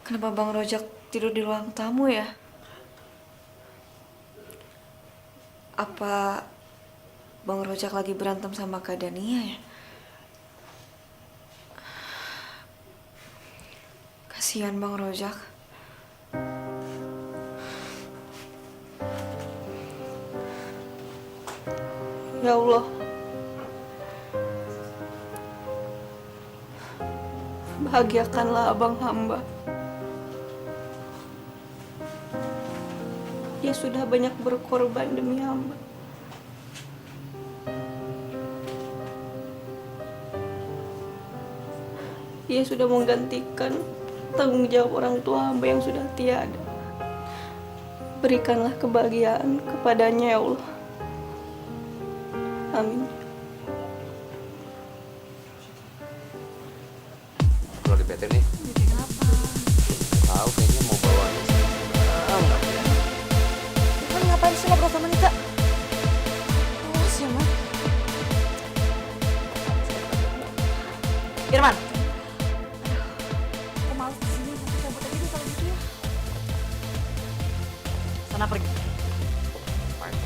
S8: Kenapa Bang Rojak tidur di ruang tamu ya? Apa Bang Rojak lagi berantem sama Kak Dania ya? Kasihan Bang Rojak.
S4: Ya Allah. Bahagiakanlah abang hamba. Dia sudah banyak berkorban demi hamba. Dia sudah menggantikan tanggung jawab orang tua hamba yang sudah tiada. Berikanlah kebahagiaan kepadanya ya Allah. Amin.
S7: Aku lagi bete nih.
S8: Bete kenapa?
S7: Tahu kayaknya mau bawanya.
S4: Kan ngapain sih ngobrol sama Nika? Awas ya, Man. Irman. Aku males di sini, aku cabut aja deh kalau gitu ya. Sana pergi.
S7: Fine.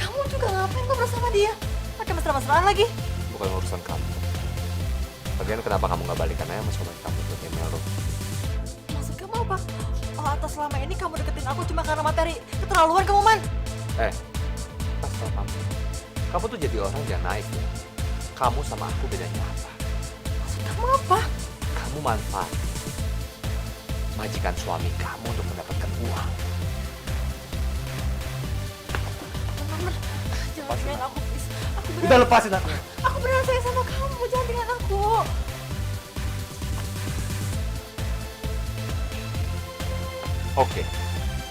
S4: Kamu juga ngapain ngobrol sama dia? Pakai mesra-mesraan lagi.
S7: Bukan urusan kamu. Lagian kenapa kamu nggak balikan aja sama kamu ke email lo?
S4: Maksud kamu apa? Oh, atau selama ini kamu deketin aku cuma karena materi? Keterlaluan kamu, Man.
S7: Pasal kamu. Kamu tuh jadi orang yang naik ya. Kamu sama aku bedanya apa?
S4: Maksud kamu apa?
S7: Kamu manfaat majikan suami kamu untuk mendapatkan uang.
S4: Man, jangan tinggalin aku, please. Aku
S9: Udah
S4: beneran,
S9: lepasin aku.
S4: aku beneran sayang sama kamu. Jangan tinggalin aku.
S7: Oke,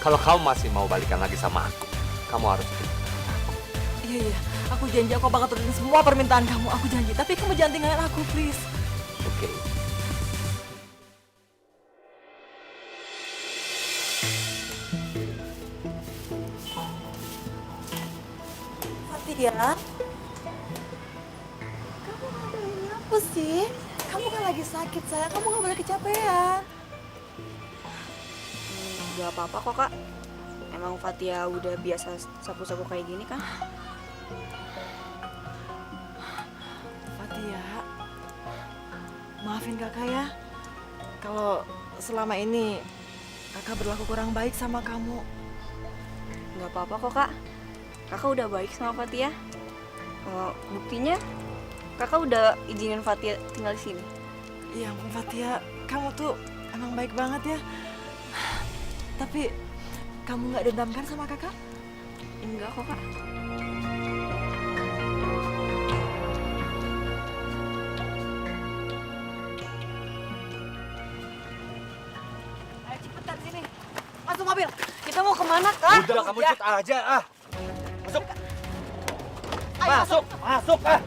S7: kalau kamu masih mau balikan lagi sama aku, kamu harus ikut.
S4: Iya, aku janji aku bakal turutin semua permintaan kamu. Aku janji, tapi kamu jangan tinggalin aku, please.
S7: Oke.
S4: Fatia, kamu ngapain apa sih? Kamu kan lagi sakit, sayang. Kamu gak boleh kecapean.
S8: Gak apa-apa kok, Kak. Emang Fatia udah biasa sapu-sapu kayak gini kan?
S4: Fatia, maafin kakak ya. Kalau selama ini kakak berlaku kurang baik sama kamu.
S8: Gak apa-apa kok, Kak. Kakak udah baik sama Fatia. Buktinya, kakak udah izinin Fatia tinggal di sini.
S4: Ya ampun Fatia, kamu tuh emang baik banget ya. Tapi kamu nggak dendam kan sama kakak?
S8: Enggak kok, Kak.
S4: Ayo cepetan sini. Masuk mobil. Kita mau kemana, Kak?
S9: Udah kamu
S4: Ya.
S9: ikut aja ah. Masuk.
S4: Ayo,
S9: Masuk, masuk ah.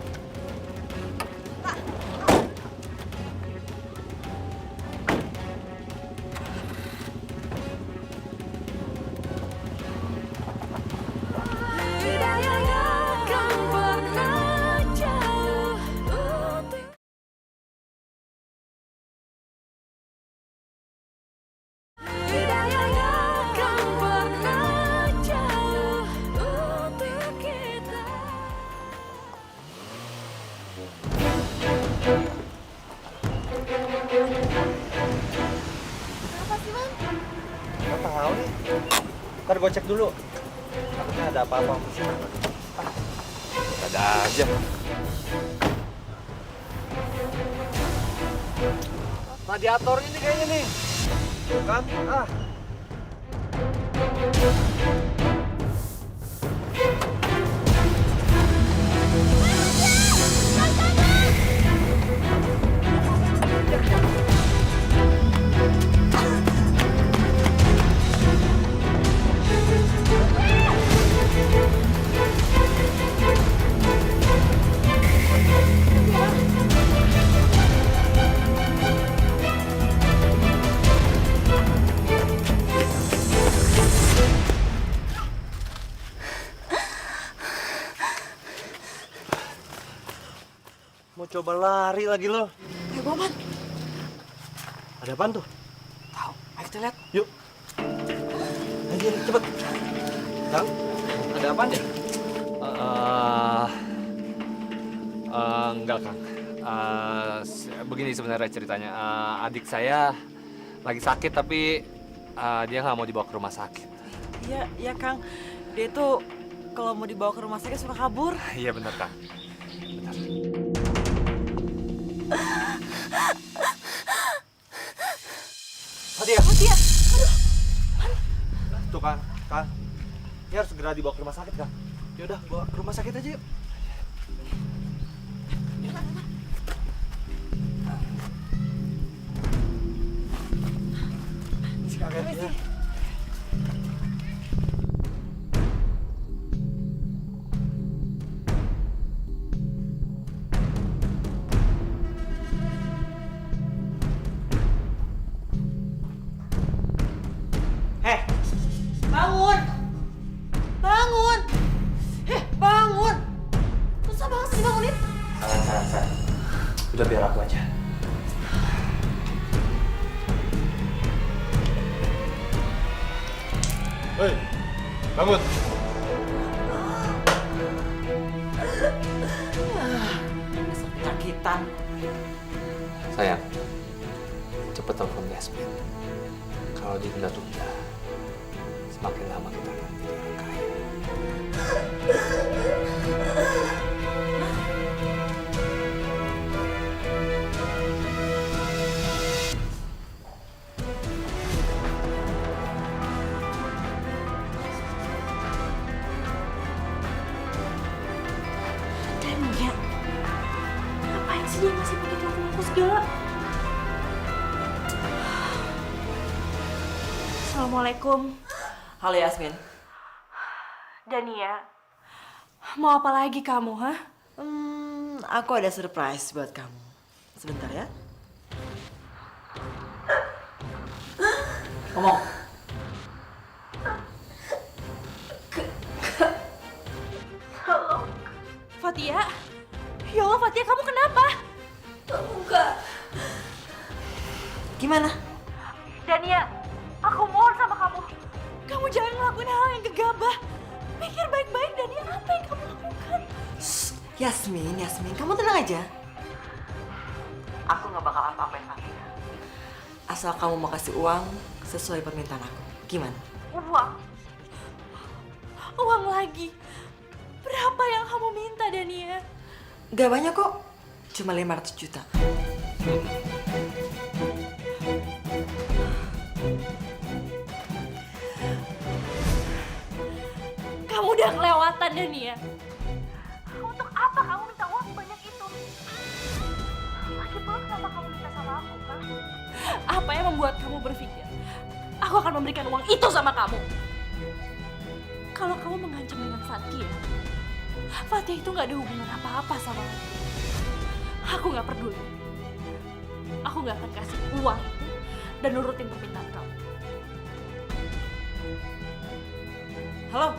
S6: Tidak akan pernah jauh untuk tidak akan pernah jauh untuk kita.
S4: Kenapa sih, Man?
S9: Nggak tahu nih. Ntar gue cek dulu. Takutnya ada apa-apa.
S7: Ada aja.
S9: Radiator ini kayaknya nih. Tuh kan? Ah. Mau coba lari lagi lo.
S4: Ayo Boman.
S9: Ada apaan tuh?
S4: Tahu, ayo kita lihat.
S9: Yuk. Ayo cepet. Kang, ada apaan ya?
S7: Enggak, Kang. Begini sebenarnya ceritanya. Adik saya lagi sakit tapi dia nggak mau dibawa ke rumah sakit.
S4: Iya, iya Kang. Dia tuh kalau mau dibawa ke rumah sakit suka kabur.
S7: Iya benar, Kang. Benar.
S9: Fatia.
S4: Fatia,
S9: Tuh Kang, Kang. Ini harus segera dibawa ke rumah sakit, Kang. Yaudah, bawa ke rumah sakit aja yuk. Ya.
S4: bangun! Bangun! Bangun! Susah banget sih dibangunin.
S1: Sayang. Udah biar aku aja.
S9: Hei, bangun.
S4: Sakitan.
S7: Sayang, cepet telepon Yasmin. Kalau dia tunda-tunda, semakin lama kita akan jadi orang kaya.
S5: Dania, ngapain sih dia masih pakai telepon aku segala? Assalamualaikum.
S4: Halo Yasmin.
S5: Dania, mau apa lagi kamu, ha?
S4: Aku ada surprise buat kamu. Sebentar ya. Ngomong.
S5: Fatia? Ya Allah, Fatia, kamu kenapa?
S6: Enggak.
S4: Gimana?
S5: Dania, aku mohon sama kamu. Kamu jangan ngelakuin hal yang gegabah. Pikir baik-baik, Dania, apa yang kamu lakukan?
S4: Yasmin, kamu tenang aja. Aku nggak bakal apa-apain Fatia. Asal kamu mau kasih uang sesuai permintaan aku. Gimana?
S5: Uang? Uang lagi? Berapa yang kamu minta, Dania?
S4: Gak banyak kok. Cuma 500 juta.
S5: Kamu udah kelewatan, Dania. Untuk apa kamu minta uang sebanyak itu? Lagi pula kenapa kamu minta sama aku, kan? Apa yang membuat kamu berpikir aku akan memberikan uang itu sama kamu? Kalau kamu mengancam dengan Fatia itu nggak ada hubungan apa-apa sama aku. Aku nggak peduli. Aku nggak akan kasih uang itu dan nurutin permintaan kamu.
S4: Halo?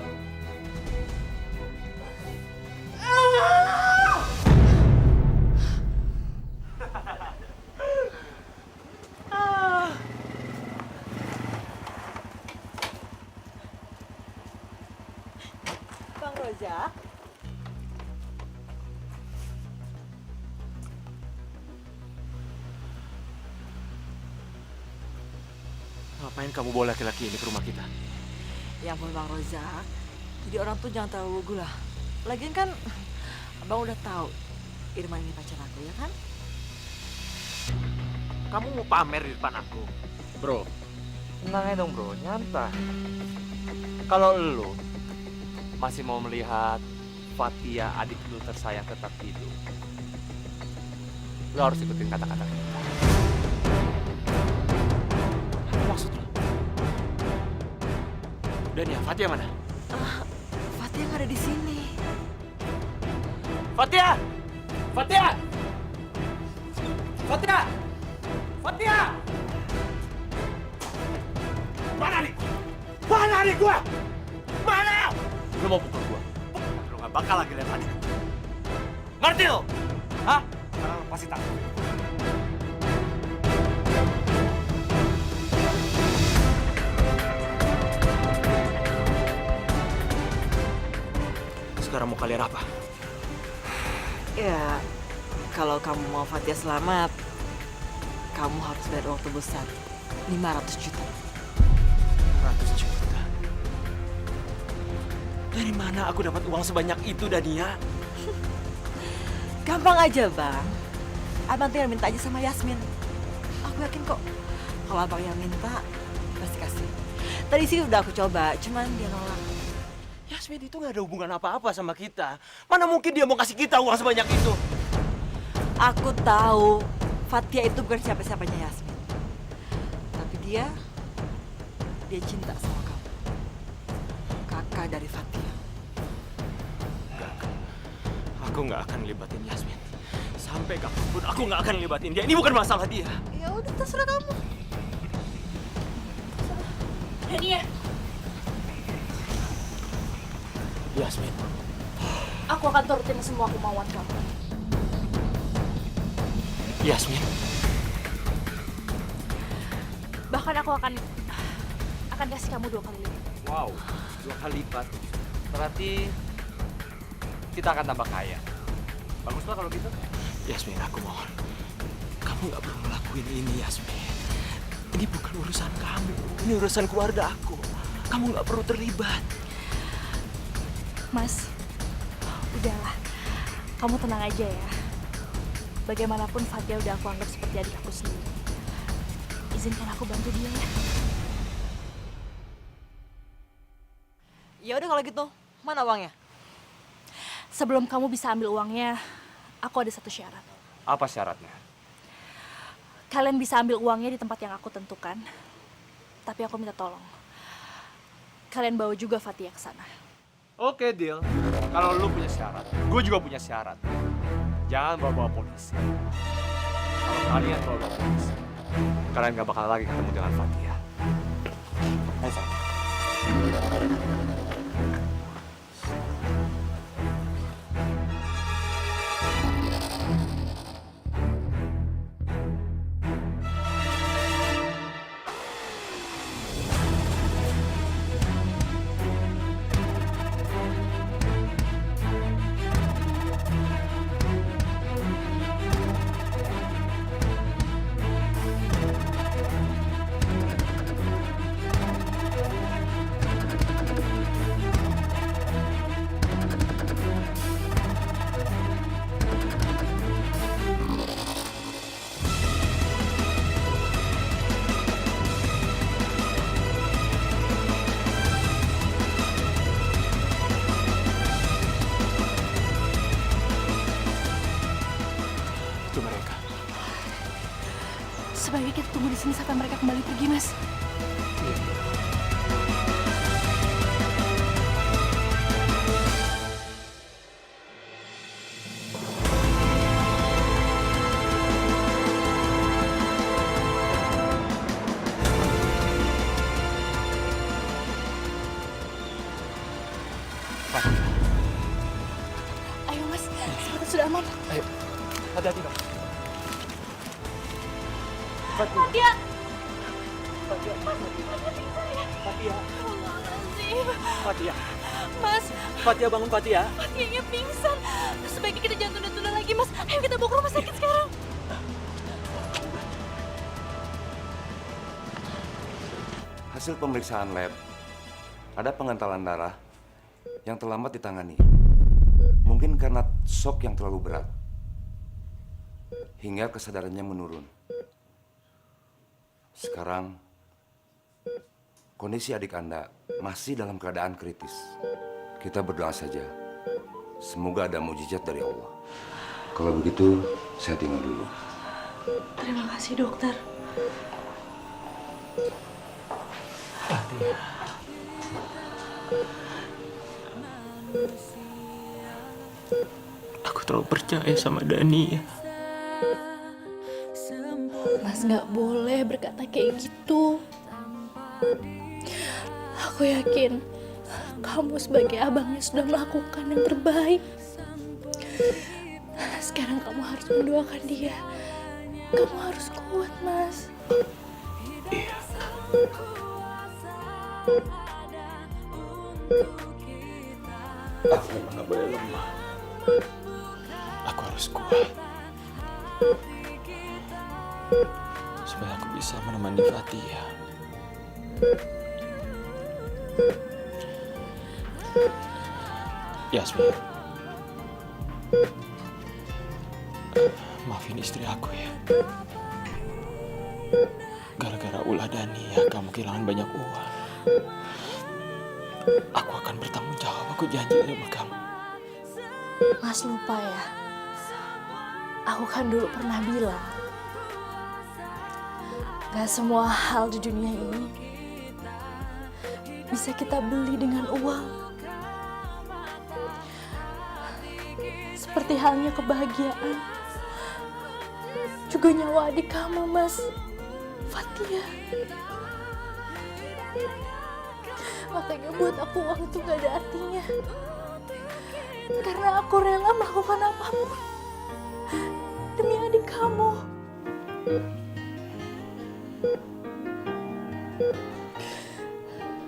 S4: Bang Rojak?
S3: Ngapain kamu bawa laki-laki ini ke rumah kita?
S4: Ya ampun Bang Rojak, jadi orang tuh jangan terlalu lugu lah. Lagian kan Abang udah tahu Irman ini pacar aku, ya kan?
S7: Kamu mau pamer di depan aku? Bro, tenang aja dong bro, nyantai. Kalau lu masih mau melihat Fatia adik lu tersayang tetap hidup, lu harus ikutin kata-kata kita.
S3: Apa maksud lu? Dan ya, Fatia mana?
S4: Fatia nggak ada di sini.
S3: Fatia! Fatia! Fatia! Fatia! Mana nih? Mana nih gua? Mana? Lu mau pukul gua? Lu gak bakal lagi lihat Fatia. Ngerti lu? Hah?
S7: Sekarang pasti tangan.
S3: Sekarang mau kalian apa?
S4: Ya, kalau kamu mau Fatia selamat, kamu harus bayar uang tebusan 500 juta.
S3: 100 juta. Dari mana aku dapat uang sebanyak itu, Dania?
S4: Gampang aja, Bang. Abang tinggal minta aja sama Yasmin. Aku yakin kok, kalau abang yang minta, pasti kasih. Tadi sih udah aku coba, cuman dia nolak.
S3: Yasmin itu nggak ada hubungan apa-apa sama kita. Mana mungkin dia mau kasih kita uang sebanyak itu?
S4: Aku tahu Fatia itu bukan siapa-siapanya Yasmin. Tapi dia cinta sama kamu. Kakak dari Fatia.
S3: Aku nggak akan libatin Yasmin. Sampai kapanpun aku nggak akan libatin dia. Ini bukan masalah dia.
S4: Ya udah terserah kamu.
S5: Dania,
S3: Yasmin.
S5: aku akan turutin semua kemauan kamu.
S3: Yasmin.
S5: Bahkan aku akan kasih kamu 2 kali lipat.
S7: Wow, 2 kali lipat. Berarti kita akan tambah kaya. Baguslah kalau gitu.
S3: Yasmin, aku mohon. Kamu nggak perlu ngelakuin ini, Yasmin. Ini bukan urusan kamu. Ini urusan keluarga aku. Kamu nggak perlu terlibat.
S5: Mas, udahlah. Kamu tenang aja ya. Bagaimanapun Fatia udah aku anggap seperti adik aku sendiri. Izinkan aku bantu dia ya.
S4: Ya udah kalau gitu, mana uangnya?
S5: Sebelum kamu bisa ambil uangnya, aku ada 1 syarat.
S7: Apa syaratnya?
S5: Kalian bisa ambil uangnya di tempat yang aku tentukan. Tapi aku minta tolong. Kalian bawa juga Fatia ke sana.
S7: Oke, deal. Kalau lu punya syarat, gue juga punya syarat. Jangan bawa-bawa polisi. Kalau kalian bawa-bawa polisi, kalian gak bakal lagi ketemu dengan Fatia. Ayo, sayang.
S3: Itu mereka.
S5: Sebaiknya kita tunggu di sini sampai mereka kembali pergi, Mas. Ayo, Mas. Kita sudah aman.
S3: Ayo, hati-hati dong.
S5: Fatia!
S3: Fatia. Fatia.
S5: Mas,
S3: Fatia, bangun Fatia.
S5: Fatianya pingsan. Sebaiknya kita jangan tunda-tunda lagi, Mas. Ayo kita bawa ke rumah sakit sekarang.
S10: Hasil pemeriksaan lab, ada pengentalan darah yang terlambat ditangani. Mungkin karena shock yang terlalu berat, hingga kesadarannya menurun. Sekarang, kondisi adik Anda masih dalam keadaan kritis. Kita berdoa saja, semoga ada mukjizat dari Allah. Kalau begitu, saya tinggal dulu.
S5: Terima kasih, dokter.
S3: Aku terlalu percaya sama Dani.
S5: Mas nggak boleh berkata kayak gitu. Aku yakin kamu sebagai abangnya sudah melakukan yang terbaik. Sekarang kamu harus mendoakan dia. Kamu harus kuat, Mas.
S3: Iya. Aku memang gak boleh lemah. Aku harus kuat. Supaya aku bisa menemani Fatia. Yasmin. Maafin istri aku ya. Gara-gara ulah Dania, kamu kehilangan banyak uang. Aku akan bertanggung jawab, aku janji sama kamu.
S5: Mas lupa ya. Aku kan dulu pernah bilang, gak semua hal di dunia ini bisa kita beli dengan uang. Seperti halnya kebahagiaan, juga nyawa adik kamu, Mas Fatia. Makanya buat aku uang itu gak ada artinya. Karena aku rela melakukan apapun demi adik kamu.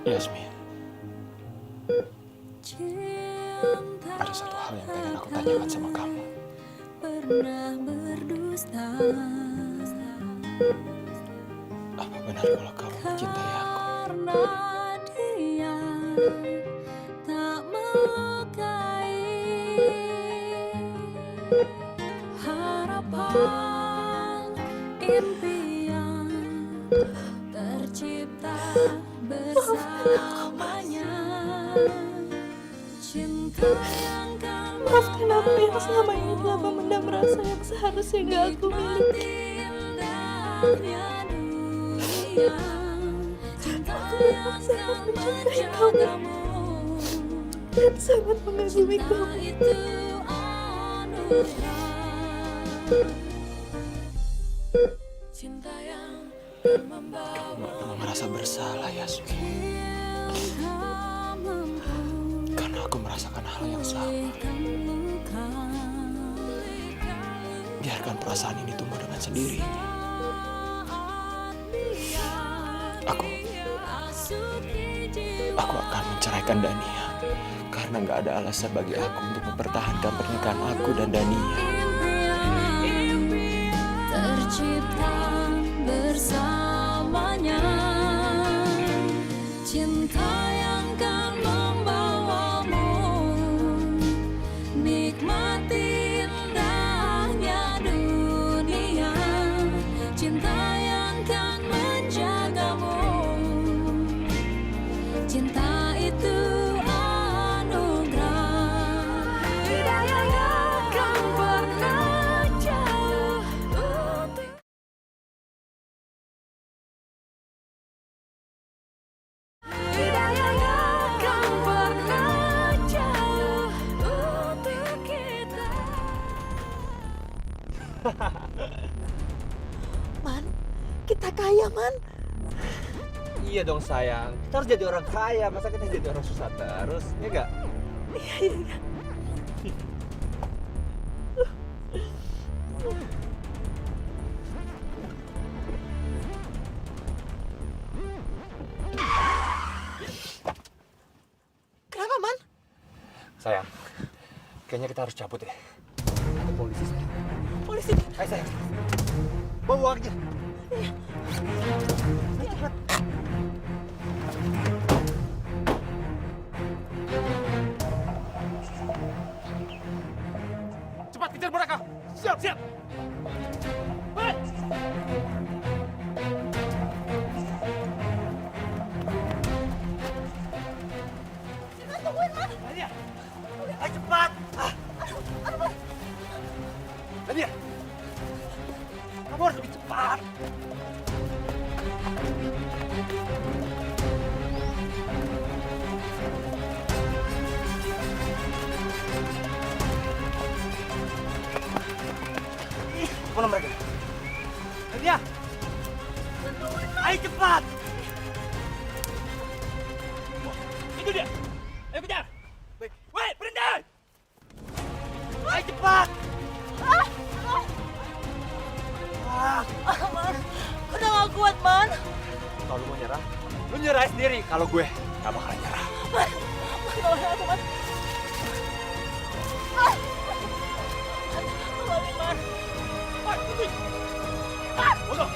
S3: Yasmin, ada satu hal yang pengen aku tanyakan sama kamu. Apa benar kalau kamu mencintai aku?
S5: Maafkan aku yang selama ini telah memendam rasa yang seharusnya gak aku miliki. Aku memang sangat mencintai kamu dan sangat mengagumi kamu.
S3: Kamu gak perlu merasa bersalah, Yasmin. Karena aku merasakan hal yang sama. Biarkan perasaan ini tumbuh dengan sendirinya. Aku akan menceraikan Dania. Karena gak ada alasan bagi aku untuk mempertahankan pernikahan aku dan Dania.
S6: Tercipta bersamanya, cinta yang kan membawamu nikmati indahnya dunia, cinta yang kan menjagamu, cinta itu anugerah, tidak akan pernah jauh.
S4: Man, kita kaya, Man.
S9: Iya dong sayang, kita harus jadi orang kaya, masa kita jadi orang susah terus, ya enggak?
S4: Iya. Kenapa, Man?
S9: Sayang, kayaknya kita harus cabut ya. Ada polisi sayang.
S4: Polisi.
S9: Ayo sayang, bawa uangnya.
S4: Iya.
S9: Ayo cepat. Cepat kejar mereka. Siap, siap. Hei!
S4: Tungguin, Man.
S9: Nadia, ayo cepat. Nadia, kamu harus lebih cepat. Mana mereka? Nadia, ayo cepat. Itu dia. Ayo kejar. Baik. Wait, berhenti. Ayo cepat.
S4: kuat, Man.
S7: Kalau lu mau nyerah, lu nyerah sendiri. Kalau gue gak bakalan nyerah.
S4: Man, tolongin aku, Man. Man, tolongin, Man.
S7: Man, putih. Man, bodoh.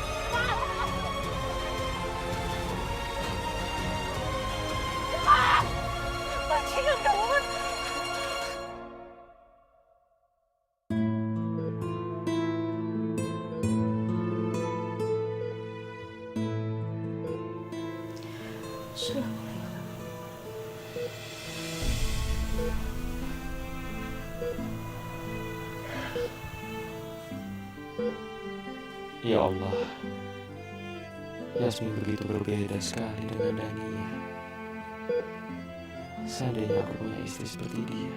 S4: Bajingan kamu, Man.
S3: Ya Allah, Yasmin begitu berbeda sekali dengan Dania. Seandainya aku punya istri seperti dia.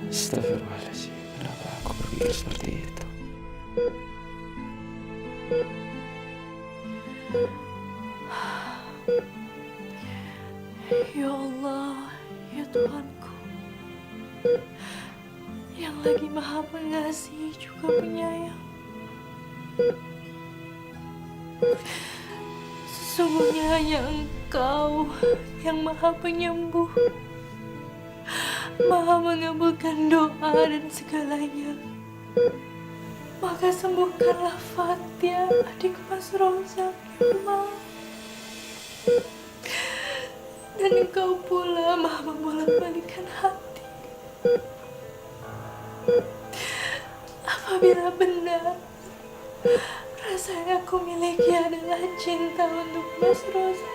S3: Astagfirullahaladzim, kenapa aku berpikir seperti itu?
S5: Ya Allah, ya Tuhanku, yang lagi maha pengasih juga penyayang. Sesungguhnya hanya Engkau yang maha penyembuh, maha mengabulkan doa dan segalanya. Maka sembuhkanlah Fatia, adik Mas Rozak, ya Allah. Dan Engkau pula maha membolak-balikan hati. Apabila benar rasa yang aku miliki adalah cinta untuk Mas Rozak,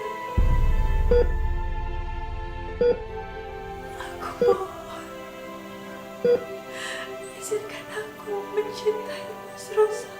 S5: aku mohon izinkan aku mencintai Mas Rozak.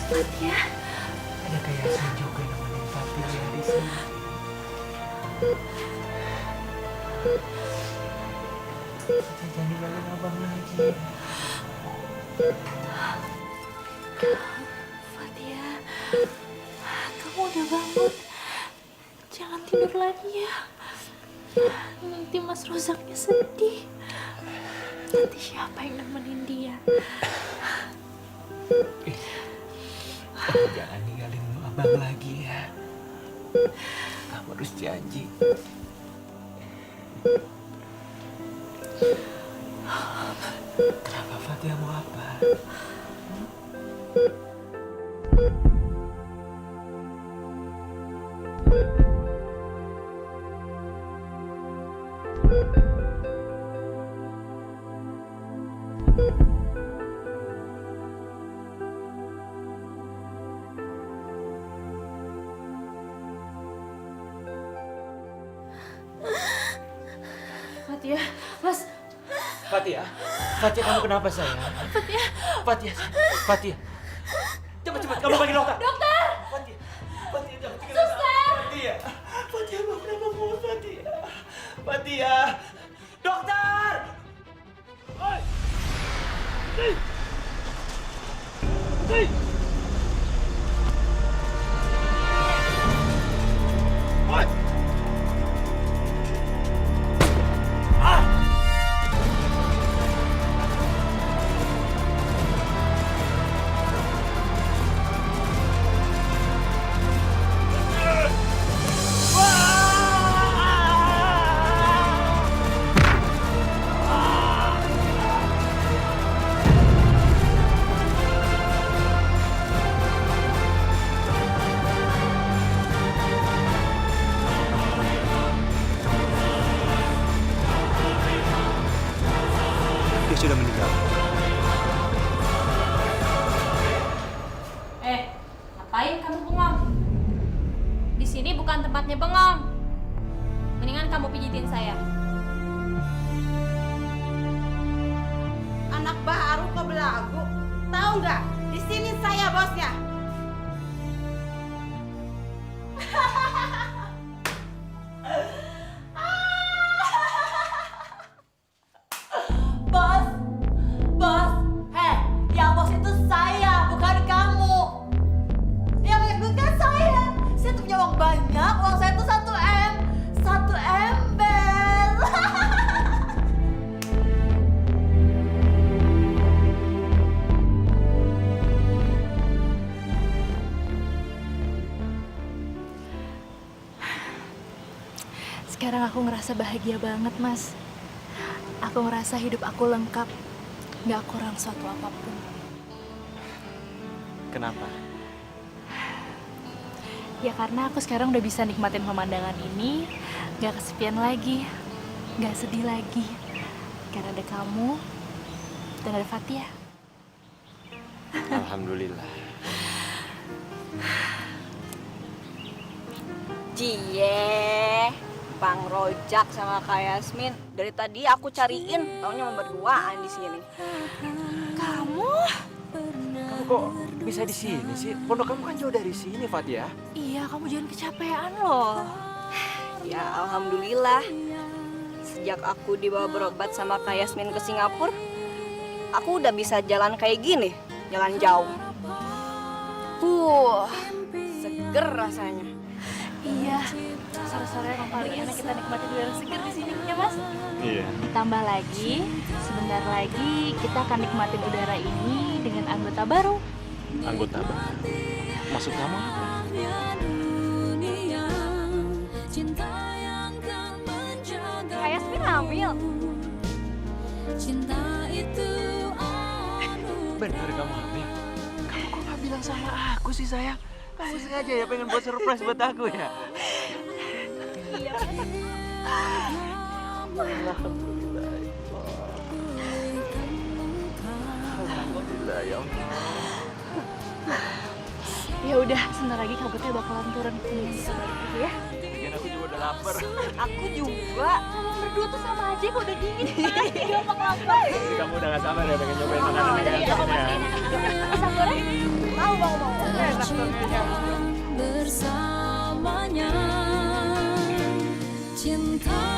S5: Fatia,
S3: Ada kayak Yasmin juga nemenin Fatia di sini. Fatia jangan ninggalin abang lagi.
S5: Fatia, kamu udah bangun. Jangan tidur lagi ya. Nanti Mas Rozaknya sedih. Nanti siapa yang nemenin dia?
S3: Jangan ninggalin abang lagi ya. Kamu harus janji. Kenapa Fatia mau apa?
S5: Fatia, Mas.
S3: Fatia, Fatia kamu kenapa sayang? Fatia, Fatia. Cepat, kamu panggil dokter.
S5: Dokter!
S3: Fatia, jangan tinggalin aku. Fatia, kamu kenapa mau Fatia? Fatia, dokter! Oi! Hei! Hei! Oi! Dia sudah meninggal.
S2: Ngapain kamu bengong? Di sini bukan tempatnya bengong. Mendingan kamu pijitin saya.
S11: anak baru kok belagu. Tahu nggak? Di sini saya bosnya.
S4: Bos, bos, yang bos itu saya, bukan kamu. Yang banyak duit kan saya. Saya tuh punya uang banyak, uang saya tuh 1 M, 1 ember.
S5: Sekarang aku ngerasa bahagia banget, Mas. Aku ngerasa hidup aku lengkap, gak kurang suatu apapun.
S3: Kenapa?
S5: Ya karena aku sekarang udah bisa nikmatin pemandangan ini, gak kesepian lagi, gak sedih lagi. Karena ada kamu dan ada Fatia.
S3: Alhamdulillah.
S8: Cie, Bang Rojak sama Kak Yasmin. Dari tadi aku cariin, taunya mau berduaan di sini.
S5: Kamu?
S3: Kamu kok bisa di sini sih? Pondok kamu kan jauh dari sini, Fatia.
S5: Iya, kamu jangan kecapean loh.
S8: Ya alhamdulillah. Sejak aku dibawa berobat sama Kak Yasmin ke Singapura, aku udah bisa jalan kayak gini, jalan jauh. Seger rasanya.
S5: Iya, sore-sore yang paling enak kita nikmatin udara segar di sini ya, Mas.
S3: Iya.
S5: Ditambah lagi, sebentar lagi kita akan nikmatin udara ini dengan anggota baru.
S3: Anggota baru. Maksud kamu apa?
S8: Kak Yasmin hamil.
S3: Bener kamu hamil? Kamu kok gak bilang sama aku sih, sayang? Kamu sengaja ya pengen buat surprise buat aku ya? Alhamdulillah. Alhamdulillah ya Allah.
S5: Ya udah, sebentar lagi kabutnya bakalan turun. Bisa balik dulu ya.
S3: Lagian aku juga udah lapar.
S8: Aku juga.
S5: Berdua tuh sama aja kok udah dingin. Dia mau lapar.
S3: Jadi kamu udah gak sabar ya pengen nyobain makanan yang enak ya?
S8: Mau.
S3: Enak tuh kayaknya.
S6: Bersamanya cinta